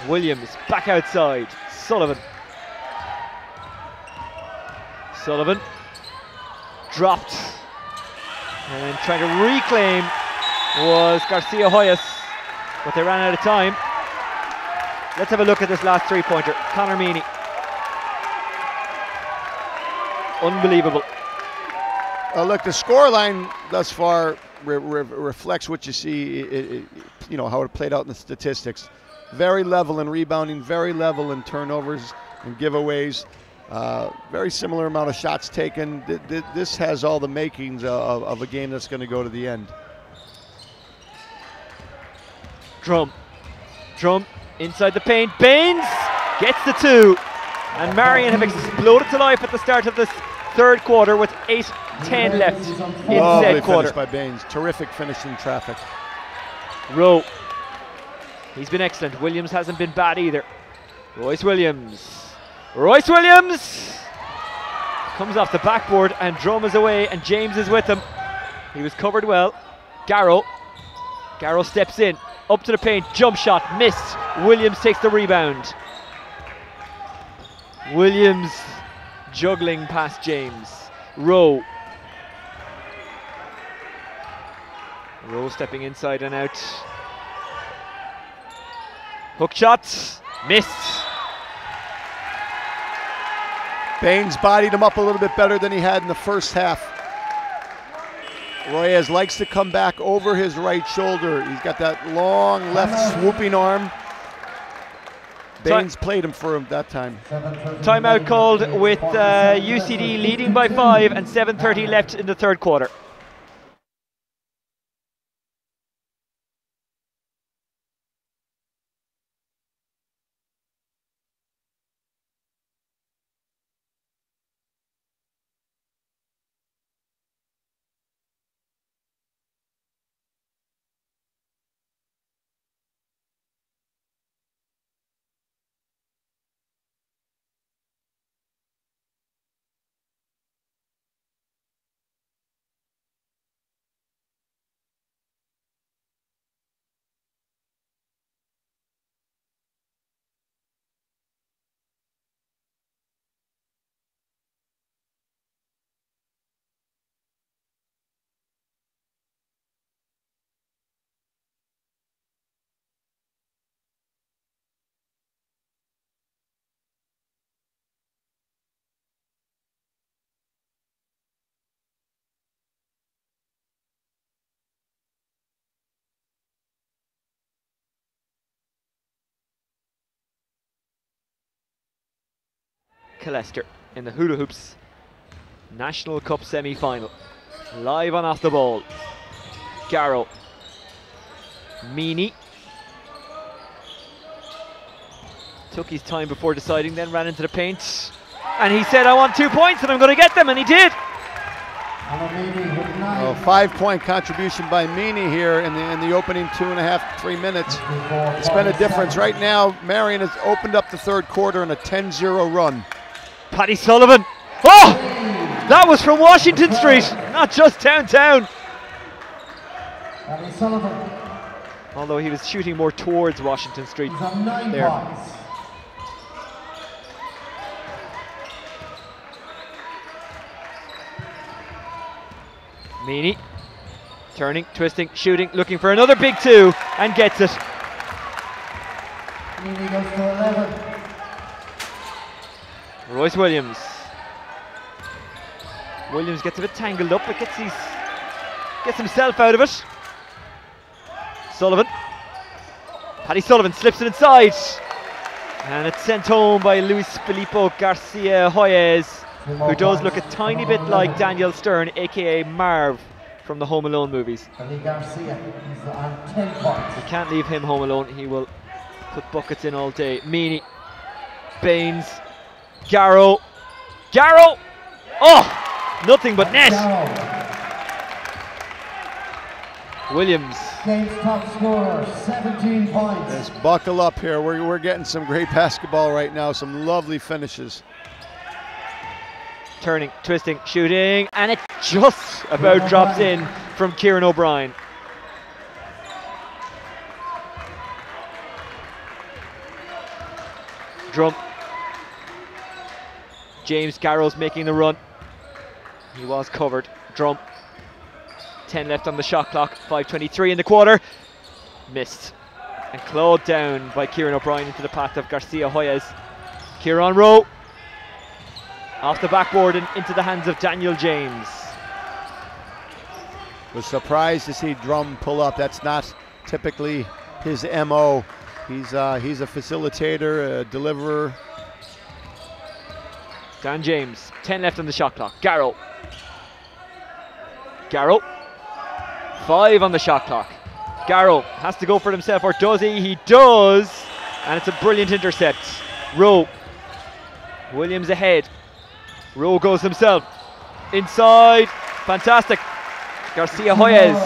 Williams back outside. Sullivan dropped, and trying to reclaim was Garcia Hoyas, but they ran out of time. Let's have a look at this last three-pointer. Conor Meany. Unbelievable. Look, the scoreline thus far reflects what you see, you know, how it played out in the statistics. Very level in rebounding, very level in turnovers and giveaways. Very similar amount of shots taken. This has all the makings of a game that's going to go to the end. Drum inside the paint. Baines gets the two, and Marian have exploded to life at the start of this third quarter with 8:10 left in said quarter. Finish by Baines. Terrific finish in traffic. Rowe, he's been excellent. Williams hasn't been bad either. Royce Williams comes off the backboard, and Drum is away, and James is with him. He was covered well. Garrow steps in, up to the paint, jump shot, missed. Williams takes the rebound. Williams juggling past James. Rowe stepping inside and out. Hook shot, missed. Baines bodied him up a little bit better than he had in the first half. Royez likes to come back over his right shoulder. He's got that long left swooping arm. Baines played him for him that time. Timeout called with UCD leading by 5 and 7:30 left in the third quarter. Killester in the Hula Hoops National Cup semi-final. Live on Off the Ball. Garrow. Meany. Took his time before deciding, then ran into the paint. And he said, I want 2 points and I'm going to get them, and he did. A 5-point contribution by Meany here in the opening 2.5, 3 minutes. It's been a difference. Right now, Marian has opened up the third quarter in a 10-0 run. Paddy Sullivan. Oh! That was from Washington Street, not just downtown. Paddy Sullivan. Although he was shooting more towards Washington Street He's on 9 there. points. Meany, turning, twisting, shooting, looking for another big two, and gets it. Meany goes to 11. Royce Williams. Williams gets a bit tangled up, but gets himself out of it. Sullivan. Paddy Sullivan slips it inside. And it's sent home by Luis Filipo Garcia Hoyes, who does look a tiny bit like Daniel Stern, aka Marv from the Home Alone movies. Paddy Garcia, he's on 10 points. You can't leave him home alone, he will put buckets in all day. Meany, Baines, Garrow, oh! Nothing but net! Williams. Game's top scorer, 17 points. Let's buckle up here. We're getting some great basketball right now, some lovely finishes. Turning, twisting, shooting, and it just about drops in from Kieran O'Brien. Drum. James Garrow's making the run. He was covered. Drum. 10 left on the shot clock. 5:23 in the quarter. Missed. And clawed down by Kieran O'Brien into the path of Garcia Hoyes. Kieran Rowe. Off the backboard and into the hands of Daniel James. Was surprised to see Drum pull up. That's not typically his MO. He's a facilitator, a deliverer. Dan James, 10 left on the shot clock. Garrow, 5 on the shot clock. Garrow has to go for it himself, or does he? He does, and it's a brilliant intercept. Rowe, Williams ahead. Rowe goes himself. Inside, fantastic. Garcia Hoyes.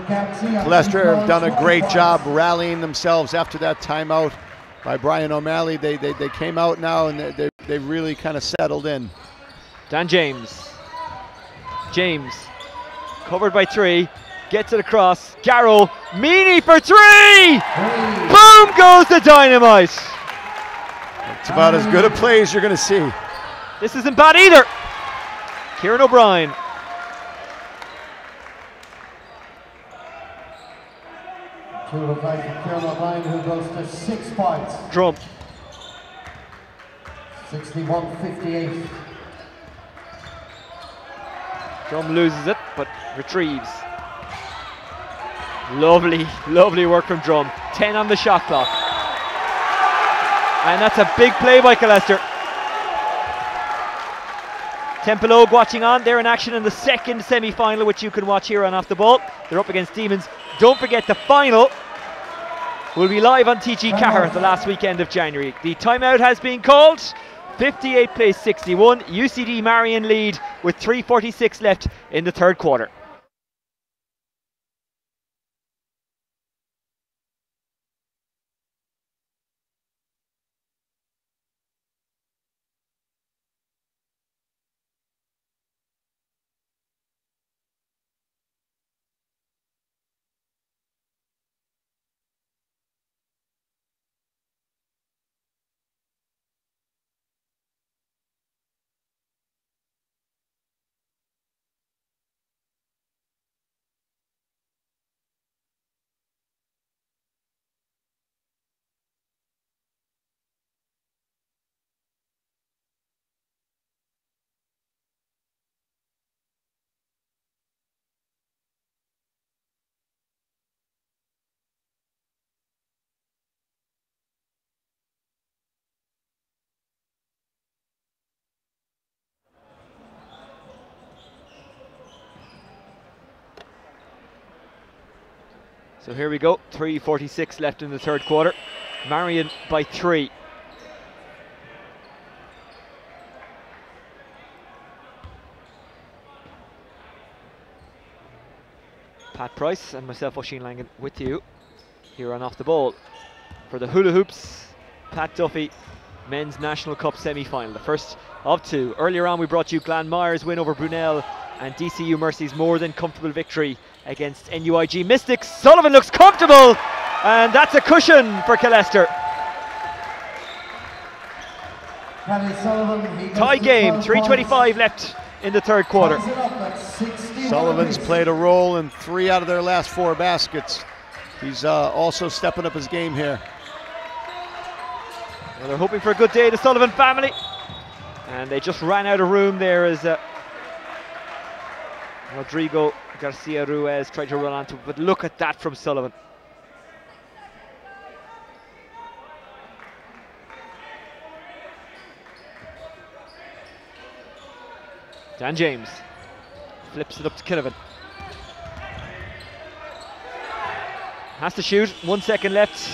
Killester have done a great job rallying themselves after that timeout by Brian O'Malley. They came out now and they really kind of settled in. Dan James. James covered by 3. Gets it across. Garrow. Meany for 3! Boom goes the dynamite. It's about as good a play as you're going to see. This isn't bad either. Kieran O'Brien. Kieran O'Brien, who goes to 6 points. Drum. 61-58. Drum loses it, but retrieves. Lovely work from Drum. 10 on the shot clock. And that's a big play by Killester. Templeogue watching on. They're in action in the second semi-final, which you can watch here on Off the Ball. They're up against Demons. Don't forget, the final will be live on TG Cahir the last weekend of January. The timeout has been called. 58 plays 61. UCD Marian lead with 3:46 left in the third quarter. So here we go, 3:46 left in the third quarter. Marian by 3. Pat Price and myself, Oisin Langan, with you here on Off the Ball. for the hula hoops, Pat Duffy Men's National Cup semi-final, the first of two. Earlier on we brought you Glanmire's win over Brunel and DCU Mercy's more than comfortable victory against NUIG Mystics. Sullivan looks comfortable, and that's a cushion for Killester. Tie game, 3:25 left in the third quarter. Sullivan's played a role in 3 out of their last 4 baskets. He's also stepping up his game here. Well, they're hoping for a good day, the Sullivan family. And they just ran out of room there as Rodrigo Garcia Ruiz tried to run onto it, but look at that from Sullivan. Dan James flips it up to Kinnavan. Has to shoot, 1 second left.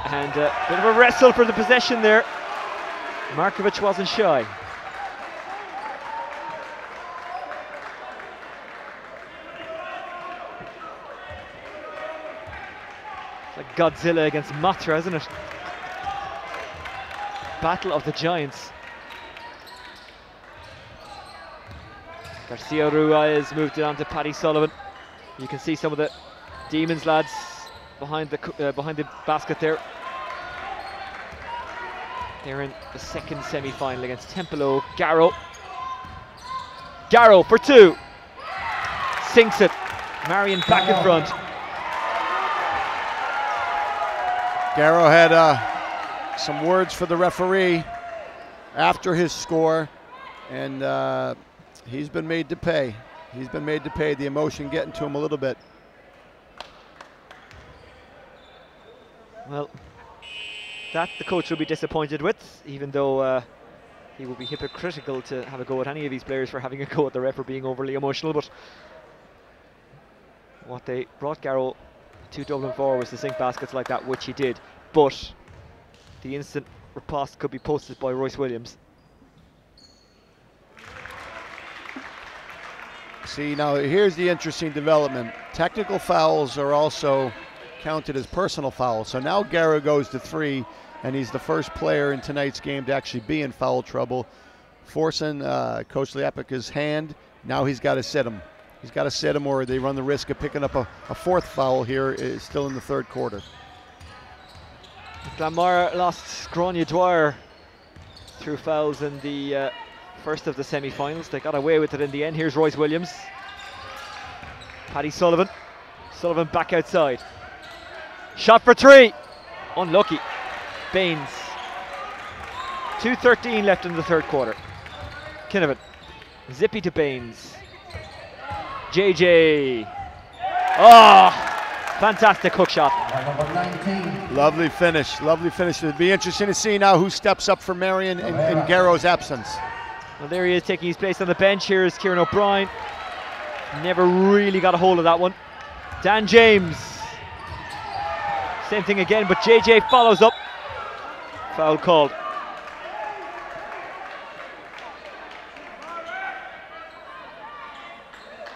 And a bit of a wrestle for the possession there. Markovic wasn't shy. It's like Godzilla against Mothra, isn't it? Battle of the Giants. Garcia Ruiz moved it on to Paddy Sullivan. You can see some of the Demons lads behind the basket there. They're in the second semi-final against Tempelo. Garrow for 2. Sinks it. Marian back in front. Garrow had some words for the referee after his score, and he's been made to pay. He's been made to pay, the emotion getting to him a little bit. Well, that the coach will be disappointed with, even though he will be hypocritical to have a go at any of these players for having a go at the ref for being overly emotional. But what they brought Garrow to Dublin for was to sink baskets like that, which he did. But the instant riposte could be posted by Royce Williams. See, now here's the interesting development. Technical fouls are also counted as personal fouls. So now Garrow goes to 3, and he's the first player in tonight's game to actually be in foul trouble, forcing Coach Liapica's hand. Now he's got to sit him. He's got to sit him, or they run the risk of picking up a 4th foul here still in the third quarter. Glanmire lost Grania Dwyer through fouls in the first of the semi-finals. They got away with it in the end. Here's Royce Williams. Paddy Sullivan. Sullivan back outside. Shot for 3. Unlucky. Baines. 2:13 left in the third quarter. Kinnavan. Zippy to Baines. JJ. Oh, fantastic hook shot. Lovely finish, lovely finish. It'll be interesting to see now who steps up for Marian in Garrow's absence. Well, there he is taking his place on the bench. Here is Kieran O'Brien. Never really got a hold of that one. Dan James. Same thing again, but JJ follows up. Foul called.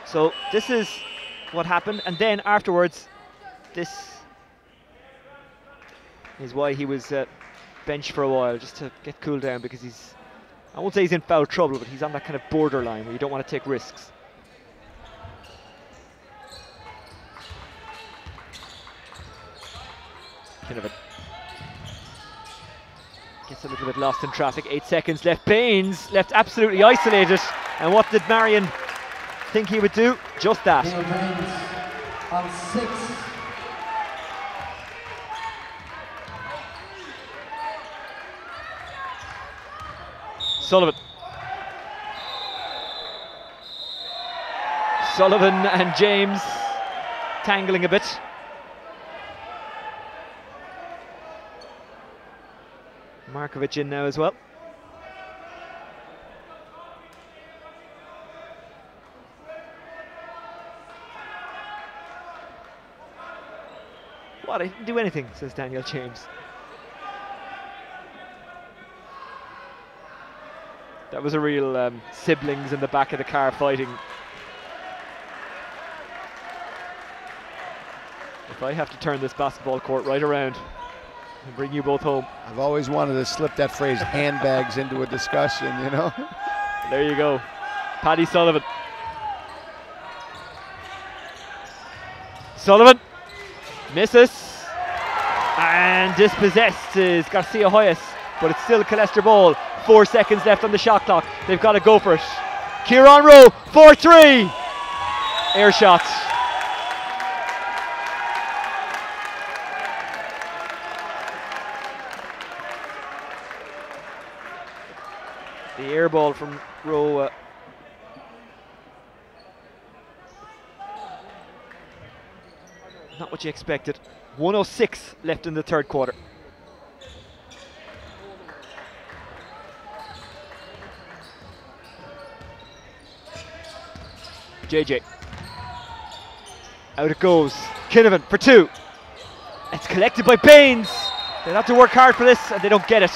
So this is what happened, and then afterwards, this is why he was benched for a while, just to get cooled down, because he's, I won't say he's in foul trouble, but he's on that kind of borderline where you don't want to take risks. Kinnavan gets a little bit lost in traffic. 8 seconds left. Baines left absolutely isolated, and what did Marian think he would do? Just that. On 6. Sullivan and James tangling a bit. Markovic in now as well. What? I didn't do anything, says Daniel James. That was a real siblings in the back of the car fighting. If I have to turn this basketball court right around and bring you both home. I've always wanted to slip that phrase handbags into a discussion, you know. There you go. Paddy Sullivan. Sullivan misses, and dispossessed is Garcia Hoyas, but it's still Killester ball. 4 seconds left on the shot clock. They've got to go for it. Kieran Rowe, 4-3. Air shot. The air ball from Rowe. Not what you expected. 1:06 left in the third quarter. JJ. Out it goes. Kinnavan for 2. It's collected by Baines. They'll have to work hard for this, and they don't get it.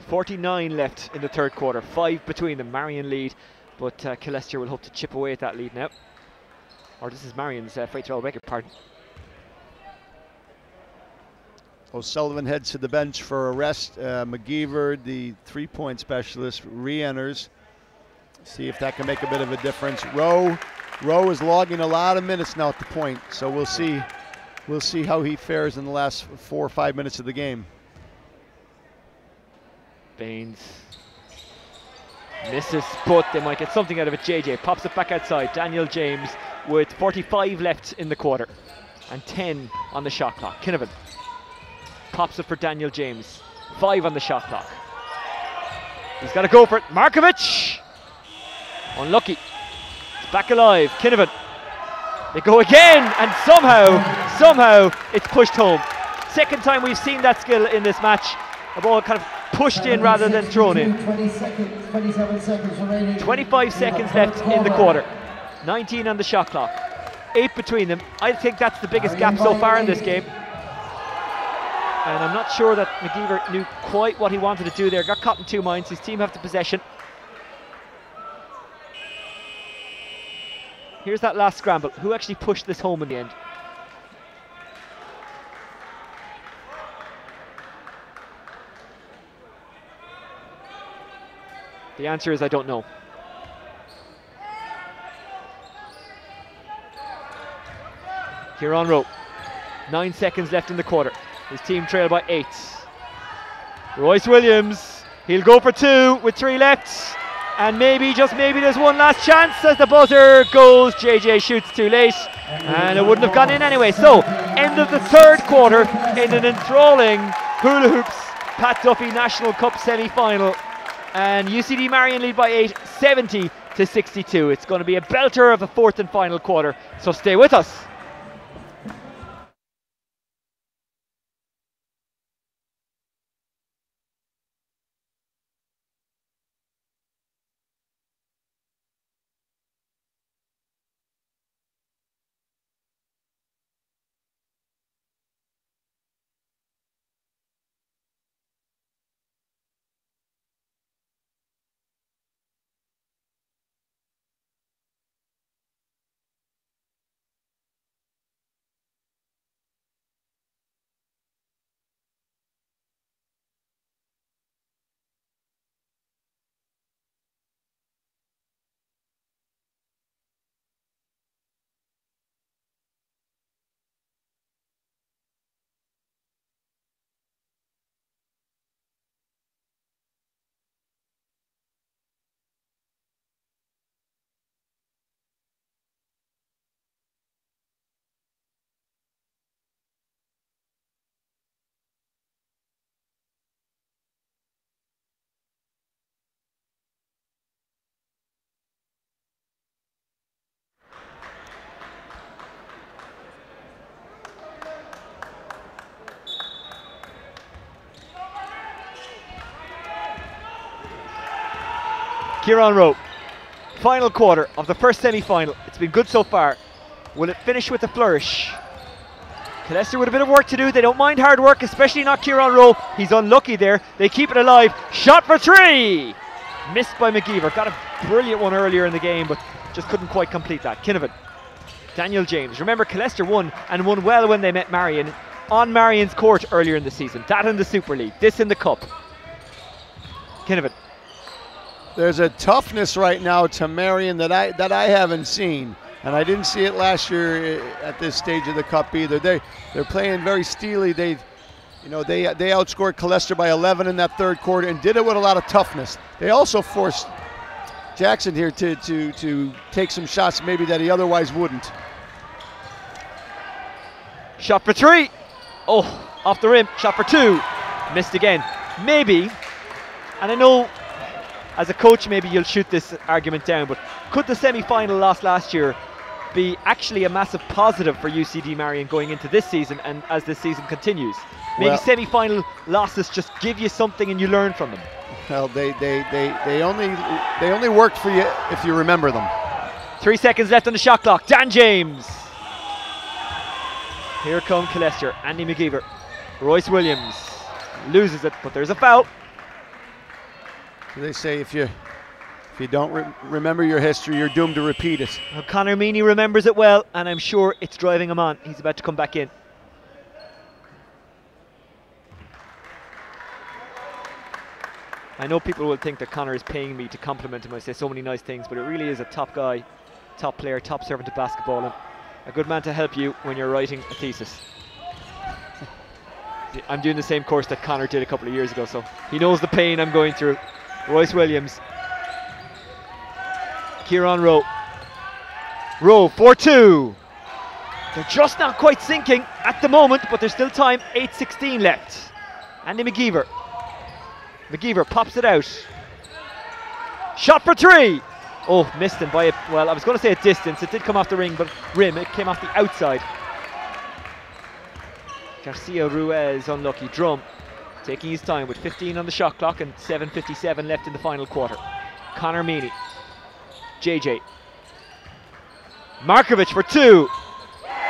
.49 left in the third quarter. 5 between them. Marian lead, but Killester will hope to chip away at that lead now. Or this is Marian's free throw, beg your pardon. O'Sullivan heads to the bench for a rest. McGeever, the three-point specialist, re-enters. See if that can make a bit of a difference. Rowe is logging a lot of minutes now at the point, so we'll see how he fares in the last 4 or 5 minutes of the game. Baines misses, but they might get something out of it. JJ pops it back outside. Daniel James with 45 left in the quarter and 10 on the shot clock. Kinnavan pops it for Daniel James. 5 on the shot clock. He's got to go for it. Markovic, unlucky. It's back alive. Kinnavan. They go again, and somehow it's pushed home. Second time we've seen that skill in this match. A ball kind of pushed in rather than thrown in. 27 seconds remaining. 25 seconds left in the quarter. 19 on the shot clock. 8 between them. I think that's the biggest gap so far in this game. And I'm not sure that McGeever knew quite what he wanted to do there. Got caught in 2 minds. His team have the possession. Here's that last scramble. Who actually pushed this home in the end? The answer is I don't know. Kieran Rowe. 9 seconds left in the quarter. His team trail by 8. Royce Williams. He'll go for 2 with 3 left. And maybe, just maybe, there's one last chance as the buzzer goes. JJ shoots too late. And it wouldn't have gone in anyway. So, end of the third quarter in an enthralling hula hoops Pat Duffy National Cup semi-final. And UCD Marian lead by 8, 70-62. It's going to be a belter of a fourth and final quarter, so stay with us. Kieran Rowe, final quarter of the first semi-final. It's been good so far. Will it finish with a flourish? Killester with a bit of work to do. They don't mind hard work, especially not Kieran Rowe. He's unlucky there. They keep it alive. Shot for 3! Missed by McGeever. Got a brilliant one earlier in the game, but just couldn't quite complete that. Kinnavan. Daniel James. Remember, Killester won, and won well when they met Marian on Marian's court earlier in the season. That in the Super League. This in the Cup. Kinnavan. There's a toughness right now to Marian that I haven't seen. And I didn't see it last year at this stage of the Cup either. They're playing very steely. They outscored Killester by 11 in that third quarter and did it with a lot of toughness. They also forced Jackson here to take some shots maybe that he otherwise wouldn't. Shot for 3. Oh, off the rim. Shot for 2. Missed again. Maybe, and I know as a coach maybe you'll shoot this argument down, but could the semi-final loss last year be actually a massive positive for UCD Marian going into this season and as this season continues? Maybe semi-final losses just give you something and you learn from them. Well, they only worked for you if you remember them. 3 seconds left on the shot clock. Dan James. Here come Killester. Andy McGeever. Royce Williams loses it, but there's a foul. They say if you don't remember your history, you're doomed to repeat it. Well, Conor Meaney remembers it well, and I'm sure it's driving him on. He's about to come back in. I know people will think that Conor is paying me to compliment him. I say so many nice things, but it really is a top guy, top player, top servant of basketball, and a good man to help you when you're writing a thesis. I'm doing the same course that Conor did a couple of years ago, so he knows the pain I'm going through. Royce Williams. Kieran Rowe. Rowe, 4-2. They're just not quite sinking at the moment, but there's still time. 8:16 left. Andy McGeever. McGeever pops it out. Shot for 3. Oh, missed him by well, I was going to say a distance. It did come off the rim, it came off the outside. Garcia Ruiz unlucky. Drum taking his time with 15 on the shot clock and 7:57 left in the final quarter. Conor Meaney. JJ. Markovic for 2.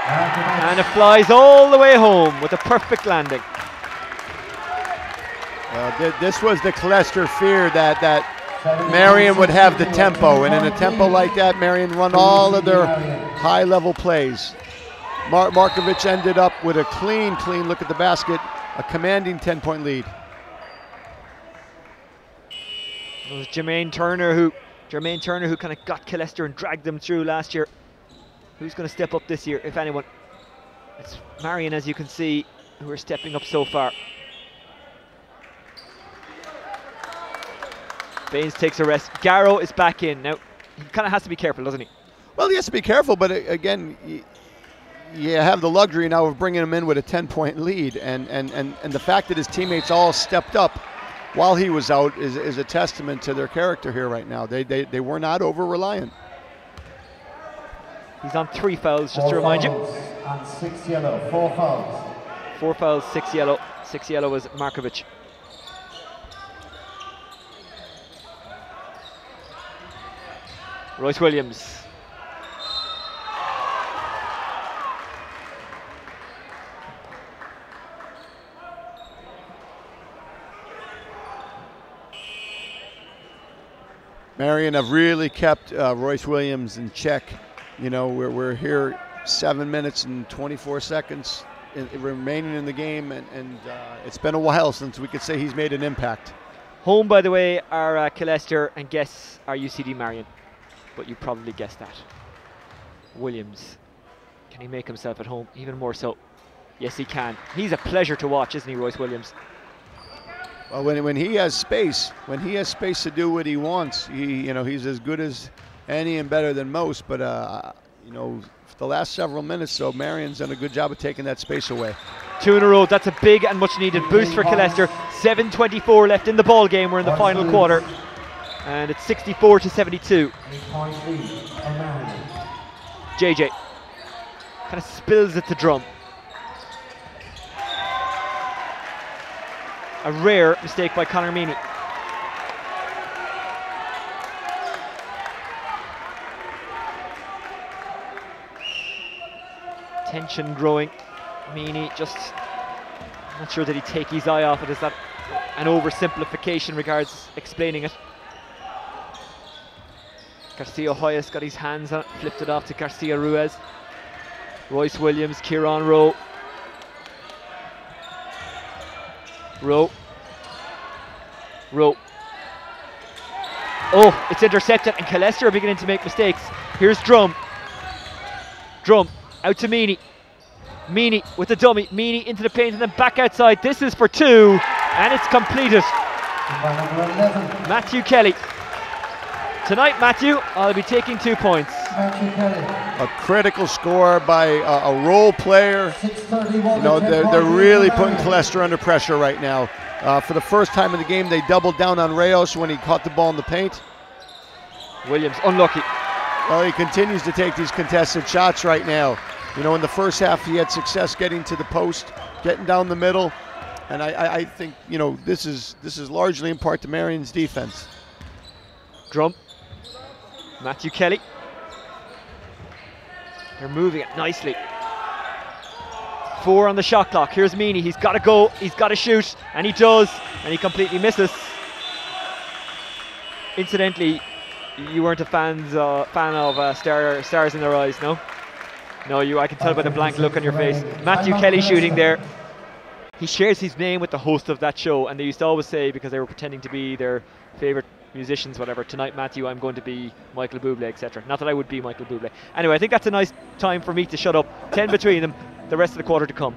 And it flies all the way home with a perfect landing. This was the Killester fear that Marian would have the tempo, and in a tempo like that, Marian run all of their high-level plays. Markovic ended up with a clean look at the basket, a commanding 10-point lead. It was Jermaine Turner who kind of got Killester and dragged them through last year. Who's going to step up this year, if anyone? It's Marian, as you can see, who are stepping up so far. Baines takes a rest. Garrow is back in. Now, he kind of has to be careful, doesn't he? Well, he has to be careful, but again, you have the luxury now of bringing him in with a 10-point lead, and the fact that his teammates all stepped up while he was out is a testament to their character here right now. They were not over-reliant. He's on 3 fouls, just to remind you. And 6 yellow, 4 fouls. 4 fouls, 6 yellow. 6 yellow was Markovic. Royce Williams. Marian have really kept Royce Williams in check. You know, we're here 7 minutes and 24 seconds remaining in the game, and it's been a while since we could say he's made an impact. Home, by the way, are Killester, and guests are UCD Marian. But you probably guessed that. Williams, can he make himself at home? Even more so. Yes, he can. He's a pleasure to watch, isn't he, Royce Williams? Well, when he has space, to do what he wants, he's as good as any and better than most. But for the last several minutes, so Marian's done a good job of taking that space away. 2 in a row. That's a big and much needed boost for Killester. 7:24 left in the ball game. We're in the final quarter. And it's 64-72. JJ kind of spills it to Drum. A rare mistake by Conor Meaney. Tension growing Meany just not sure that he'd take his eye off it. Is that an oversimplification regards explaining it? Garcia Hoyas got his hands on it, flipped it off to Garcia Ruiz. Royce Williams, Kieran Rowe. Rowe. Oh, it's intercepted, and Killester are beginning to make mistakes. Here's Drum. Drum out to Meany. Meany with the dummy. Meany into the paint and then back outside. This is for 2, and it's completed. Matthew Kelly. Tonight, Matthew, I'll be taking 2 points. A critical score by a role player. You know, they're really putting Killester under pressure right now. For the first time in the game, they doubled down on Reyes when he caught the ball in the paint. Williams unlucky. Well, he continues to take these contested shots right now. You know, in the first half, he had success getting to the post, getting down the middle, and I think, you know, this is largely in part to Marian's defense. Drum. Matthew Kelly. They're moving it nicely. 4 on the shot clock. Here's Meany. He's got to go. He's got to shoot, and he does, and he completely misses. Incidentally, you weren't a fan of stars in their eyes, no? No, I can tell by the blank look on your face. Matthew Kelly shooting there. He shares his name with the host of that show, and they used to always say, because they were pretending to be their favourite musicians, whatever, tonight, Matthew, I'm going to be Michael Bublé, etc. Not that I would be Michael Bublé. Anyway, I think that's a nice time for me to shut up. 10 between them, the rest of the quarter to come.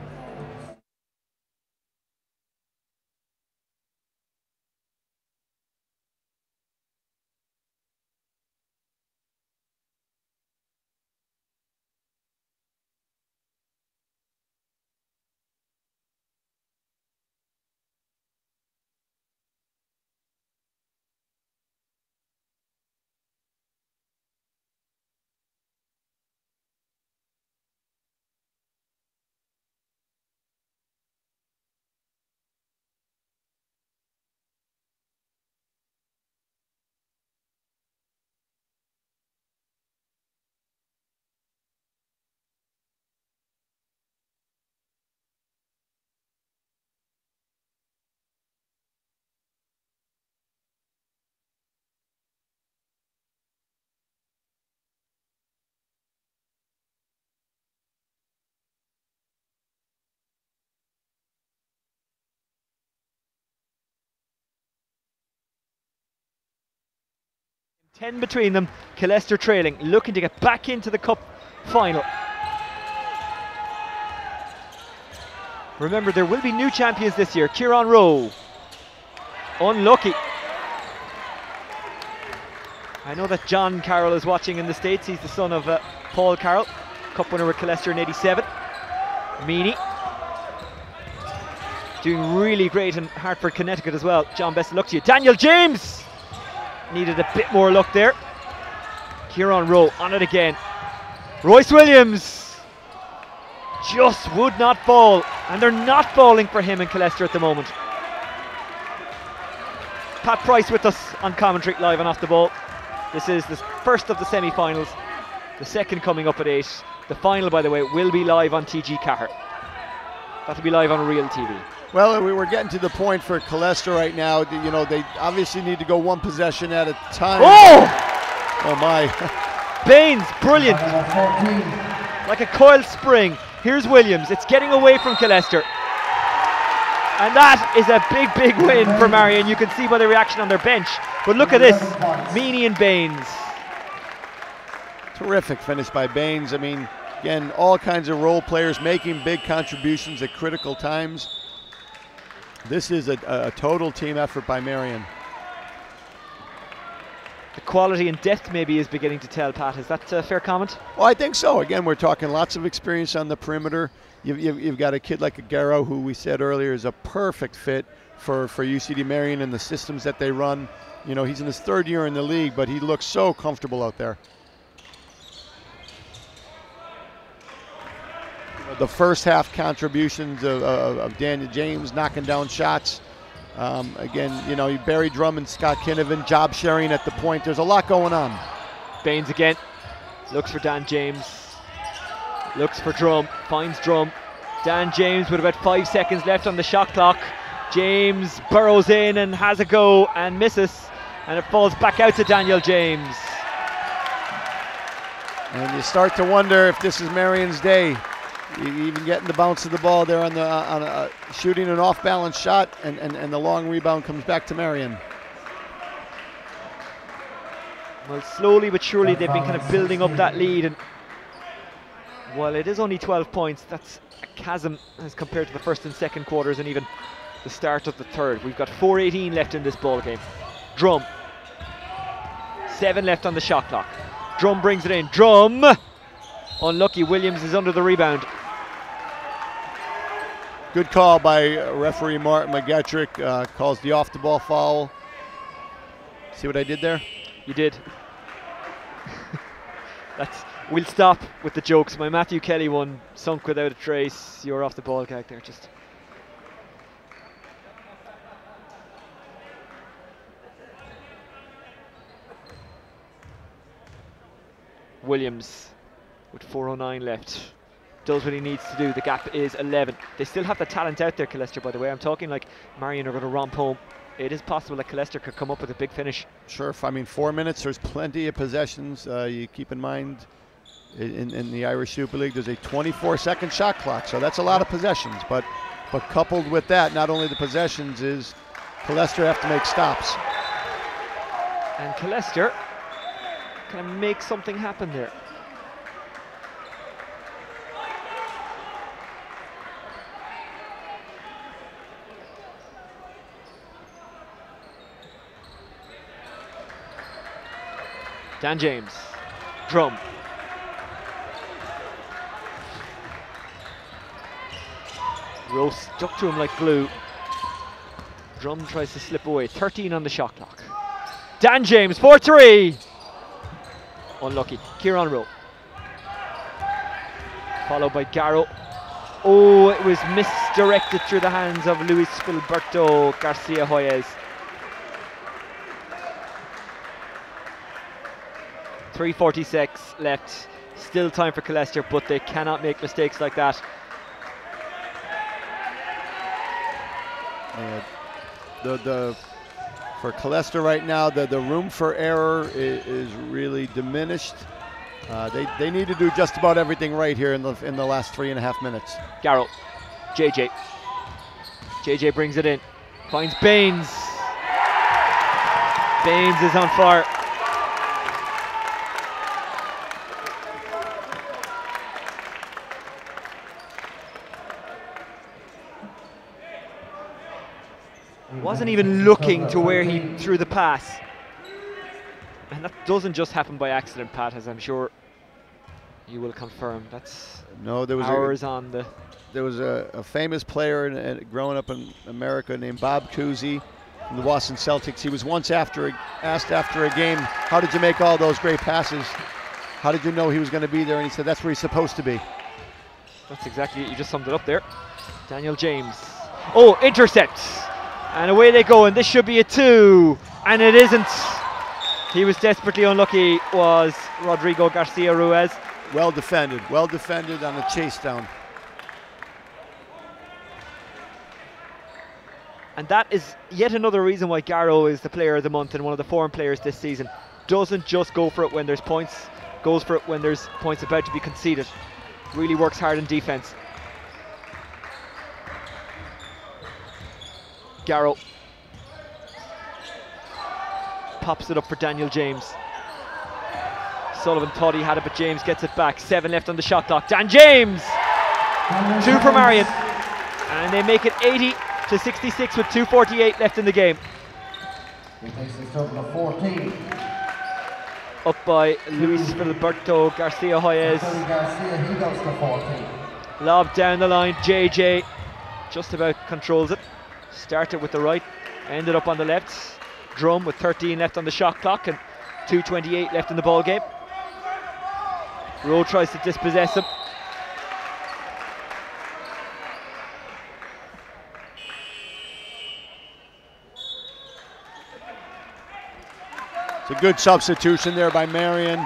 Ten between them, Killester trailing, looking to get back into the cup final. Remember, there will be new champions this year. Kieran Rowe, unlucky. I know that John Carroll is watching in the States. He's the son of Paul Carroll, cup winner with Killester in '87. Meany doing really great in Hartford, Connecticut as well. John, best of luck to you. Daniel James needed a bit more luck there. Kieran Rowe on it again. Royce Williams just would not fall, and they're not falling for him and Killester at the moment. Pat Price with us on commentary live and off the ball. This is the first of the semi-finals, the second coming up at 8. The final, by the way, will be live on TG Cahir. That'll be live on Real TV. Well, we were getting to the point for Killester right now. You know, they obviously need to go one possession at a time. Oh my. Baines, brilliant. Like a coiled spring. Here's Williams. It's getting away from Killester. And that is a big, big win for Marian. You can see by the reaction on their bench. But look at this. Meany and Baines. Terrific finish by Baines. I mean, again, all kinds of role players making big contributions at critical times. This is a total team effort by Marian. The quality and depth maybe is beginning to tell, Pat. Is that a fair comment? Well, I think so. Again, we're talking lots of experience on the perimeter. You've got a kid like Aguero, who we said earlier is a perfect fit for UCD Marian and the systems that they run. You know, he's in his 3rd year in the league, but he looks so comfortable out there. The first half contributions of Daniel James knocking down shots. Again, you know, Barry Drum and Scott Kinnavan job sharing at the point. There's a lot going on. Baines again. Looks for Dan James. Looks for Drum. Finds Drum. Dan James with about 5 seconds left on the shot clock. James burrows in and has a go and misses, and it falls back out to Daniel James. And you start to wonder if this is Marian's day. Even getting the bounce of the ball there on shooting an off-balance shot, and the long rebound comes back to Marian. Well, slowly but surely they've been kind of building up that lead, and while it is only 12 points, that's a chasm as compared to the first and second quarters and even the start of the third. We've got 4:18 left in this ball game. Drum, 7 left on the shot clock. Drum brings it in. Drum, unlucky. Williams is under the rebound. Good call by referee Martin McGettrick. Calls the off the ball foul. See what I did there? You did. We'll stop with the jokes. My Matthew Kelly one sunk without a trace. You're off the ball gag there. Just Williams with 4:09 left does what he needs to do. The gap is 11. They still have the talent out there, Killester, by the way. I'm talking like Marian are going to romp home. It is possible that Killester could come up with a big finish. Sure. I mean, 4 minutes, there's plenty of possessions. You keep in mind in the Irish Super League there's a 24-second shot clock, so that's a lot of possessions. But coupled with that, not only the possessions, is Killester have to make stops. And Killester kind of make something happen there. Dan James, Drum. Rowe stuck to him like glue. Drum tries to slip away. 13 on the shot clock. Dan James, 4-3. Unlucky. Kieran Rowe. Followed by Garrow. Oh, it was misdirected through the hands of Luis Filiberto Garcia Hoyes. 3:46 left. Still time for Killester, but they cannot make mistakes like that. For Killester right now, the room for error is really diminished. They need to do just about everything right here in the last 3.5 minutes. Garrow, JJ brings it in, finds Baines. Baines is on fire. Wasn't even looking to where he threw the pass. And that doesn't just happen by accident, Pat, as I'm sure you will confirm. That's there was There was a famous player growing up in America named Bob Cousy from the Boston Celtics. He was once asked after a game, how did you make all those great passes? How did you know he was going to be there? And he said, that's where he's supposed to be. That's exactly it. You just summed it up there. Daniel James. Oh, intercepts. And away they go, and this should be a 2, and it isn't. He was desperately unlucky, was Rodrigo Garcia Ruiz. Well defended on the chase down. And that is yet another reason why Garrow is the player of the month and one of the foreign players this season. Doesn't just go for it when there's points, goes for it when there's points about to be conceded. Really works hard in defense. Garrow pops it up for Daniel James. Sullivan thought he had it, but James gets it back. 7 left on the shot clock. Dan James! 2 for Marian. And they make it 80-66 with 2:48 left in the game. He takes his total of 14. Up by Luis Filiberto Garcia Hoyes. Garcia, he goes to 14. Lob down the line. JJ just about controls it. Started with the right, ended up on the left. Drum with 13 left on the shot clock and 2:28 left in the ball game. Rowe tries to dispossess him. It's a good substitution there by Marian.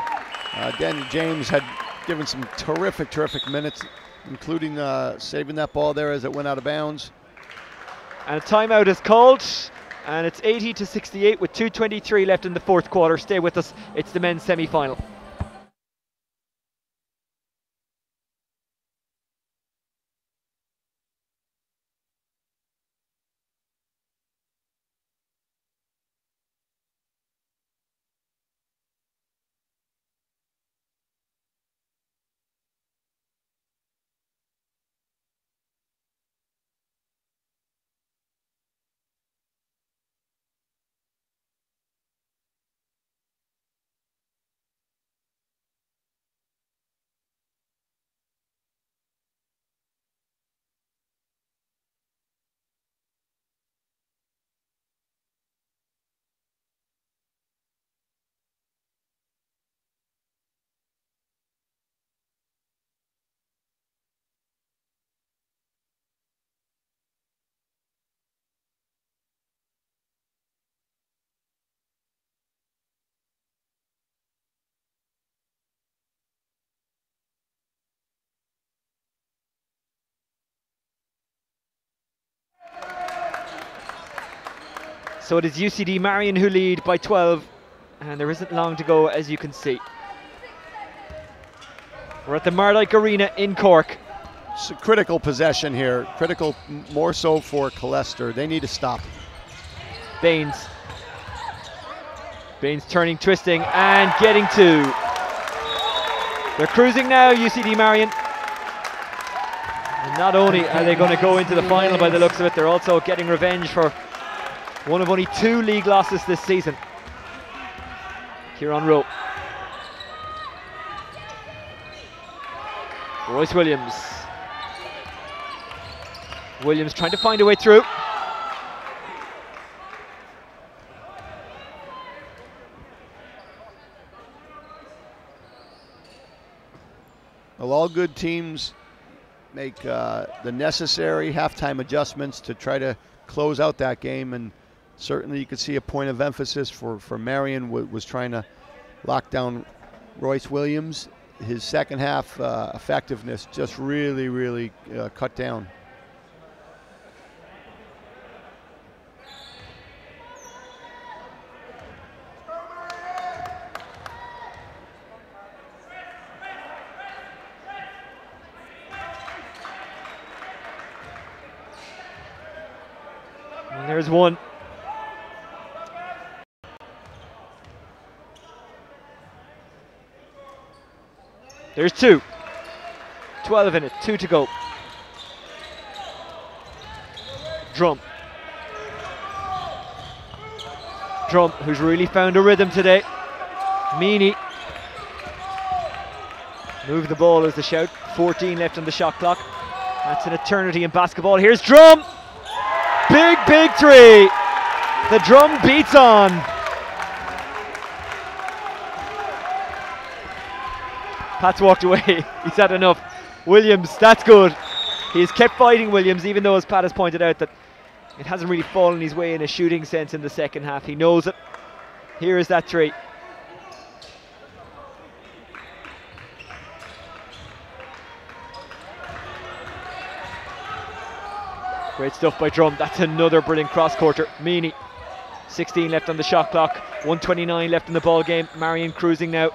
Daniel James had given some terrific minutes including saving that ball there as it went out of bounds. And a timeout is called, and it's 80-68 with 2:23 left in the fourth quarter. Stay with us, it's the men's semi-final. So it is UCD Marian who lead by 12, and there isn't long to go, as you can see. We're at the Mardyke Arena in Cork. It's a critical possession here, critical more so for Killester. They need to stop. Baines turning, twisting, and getting two. They're cruising now, UCD Marian. And not only are they going to go into the final by the looks of it, they're also getting revenge for one of only 2 league losses this season. Kieran Rowe. Royce Williams. Williams trying to find a way through. Well, all good teams make the necessary halftime adjustments to try to close out that game, and certainly you could see a point of emphasis for Marian was trying to lock down Royce Williams. His second half effectiveness just really cut down. And there's one. There's two. 12 in it, 2 to go. Drum, who's really found a rhythm today. Meany. Move the ball is the shout. 14 left on the shot clock. That's an eternity in basketball. Here's Drum. Big three. The Drum beats on. Pat's walked away. He's had enough. Williams, that's good. He's kept fighting Williams, even though, as Pat has pointed out, that it hasn't really fallen his way in a shooting sense in the second half. He knows it. Here is that three. Great stuff by Drum. That's another brilliant cross-courter. Meany. 16 left on the shot clock. 1:29 left in the ball game. Marian cruising now.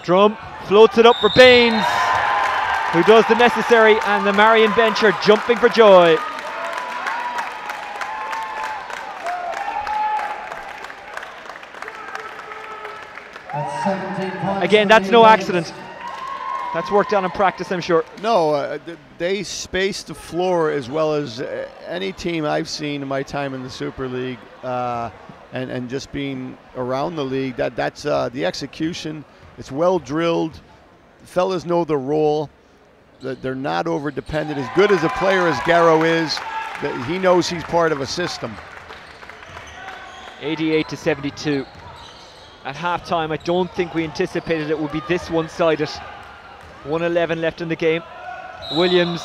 Drum floats it up for Baines, who does the necessary, and the Marian bench are jumping for joy. Again, that's no accident. That's worked on in practice, I'm sure. No, they space the floor as well as any team I've seen in my time in the Super League, and just being around the league. That's the execution. It's well drilled. The fellas know the role. That they're not over dependent. As good as a player as Garrow is, that he knows he's part of a system. 88-72. At halftime, I don't think we anticipated it would be this one-sided. 1:11 left in the game. Williams.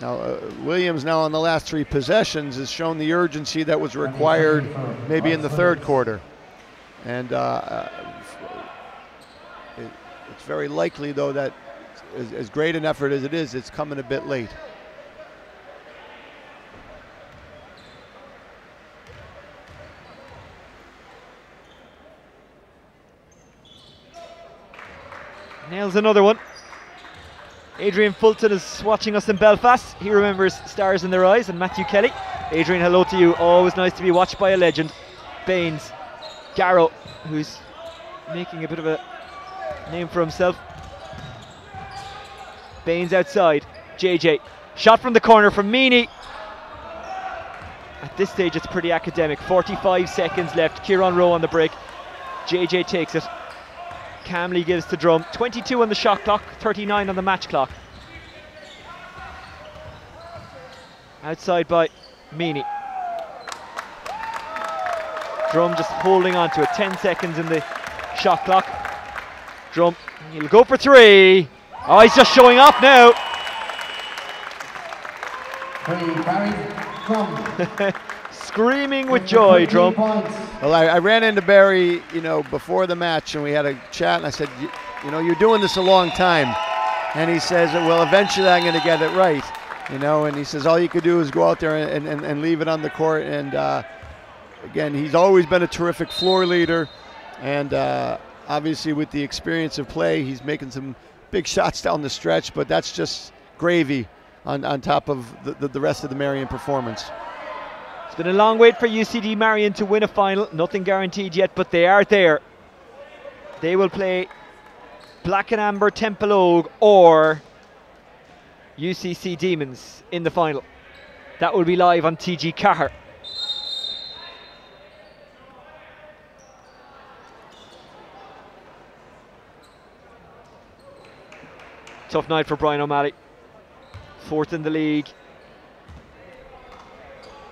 Now, Williams now on the last 3 possessions has shown the urgency that was required maybe in the third quarter. And it's very likely, though, that as great an effort as it is, it's coming a bit late. Nails another one. Adrian Fulton is watching us in Belfast. He remembers Stars in Their Eyes and Matthew Kelly. Adrian, hello to you. Always nice to be watched by a legend. Baines, Garrow, who's making a bit of a name for himself. Baines outside. JJ. Shot from the corner from Meany. At this stage, it's pretty academic. 45 seconds left. Kieran Rowe on the break. JJ takes it. Camley gives to Drum. 22 on the shot clock, 39 on the match clock. Outside by Meany. Drum just holding on to it. 10 seconds in the shot clock. Drum, he'll go for 3. Oh, he's just showing off now. Screaming with joy, Drum. Well, I ran into Barry, you know, before the match, and we had a chat, and I said, you know, you're doing this a long time. And he says, well, eventually I'm going to get it right, you know, and he says, all you could do is go out there and leave it on the court. And again, he's always been a terrific floor leader, and obviously with the experience of play, he's making some big shots down the stretch, but that's just gravy on top of the rest of the Marian performance. It's been a long wait for UCD Marian to win a final. Nothing guaranteed yet, but they are there. They will play Black and Amber Templeogue or UCC Demons in the final. That will be live on TG Cahir. Tough night for Brian O'Malley. 4th in the league.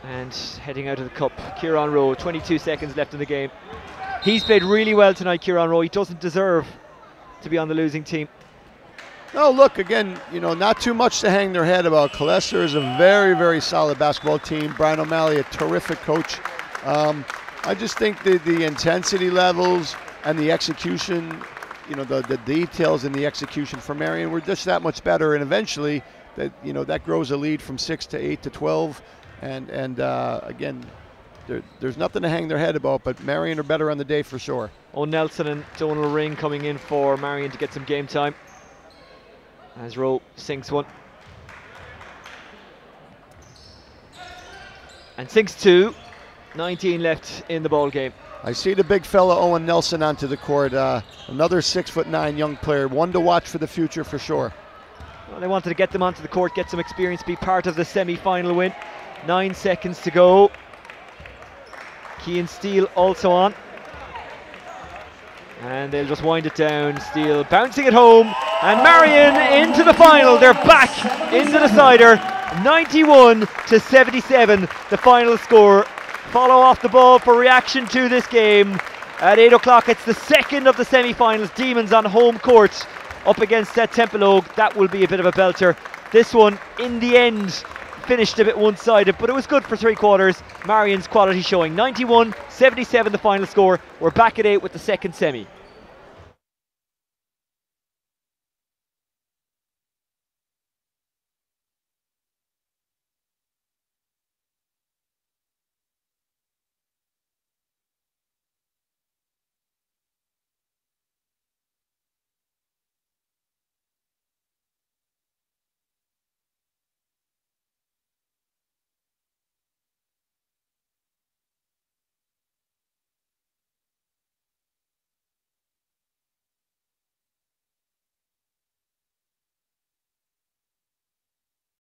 And heading out of the cup. Kieran Rowe, 22 seconds left in the game. He's played really well tonight, Kieran Rowe. He doesn't deserve to be on the losing team. No, look, again, you know, not too much to hang their head about. Killester is a very, very solid basketball team. Brian O'Malley, a terrific coach. I just think the intensity levels and the execution, you know, the details in the execution for Marian were just that much better. And eventually, that, you know, that grows a lead from 6 to 8 to 12. And again, there's nothing to hang their head about, but Marian are better on the day for sure. O'Nelson and Donal Ring coming in for Marian to get some game time. As Rowe sinks one. And sinks 2. 19 left in the ball game. I see the big fella Owen Nelson onto the court. Another 6'9" young player, one to watch for the future for sure. Well, they wanted to get them onto the court, get some experience, be part of the semi-final win. 9 seconds to go. Cian Steele also on. And they'll just wind it down. Steele bouncing it home. And Marian into the final. They're back in the decider. 91-77, the final score. Follow off the ball for reaction to this game. At 8 o'clock, it's the second of the semi-finals. Demons on home court up against Templeogue. That will be a bit of a belter. This one, in the end, finished a bit one-sided, but it was good for 3 quarters. Marian's quality showing. 91-77 the final score. We're back at 8 with the second semi.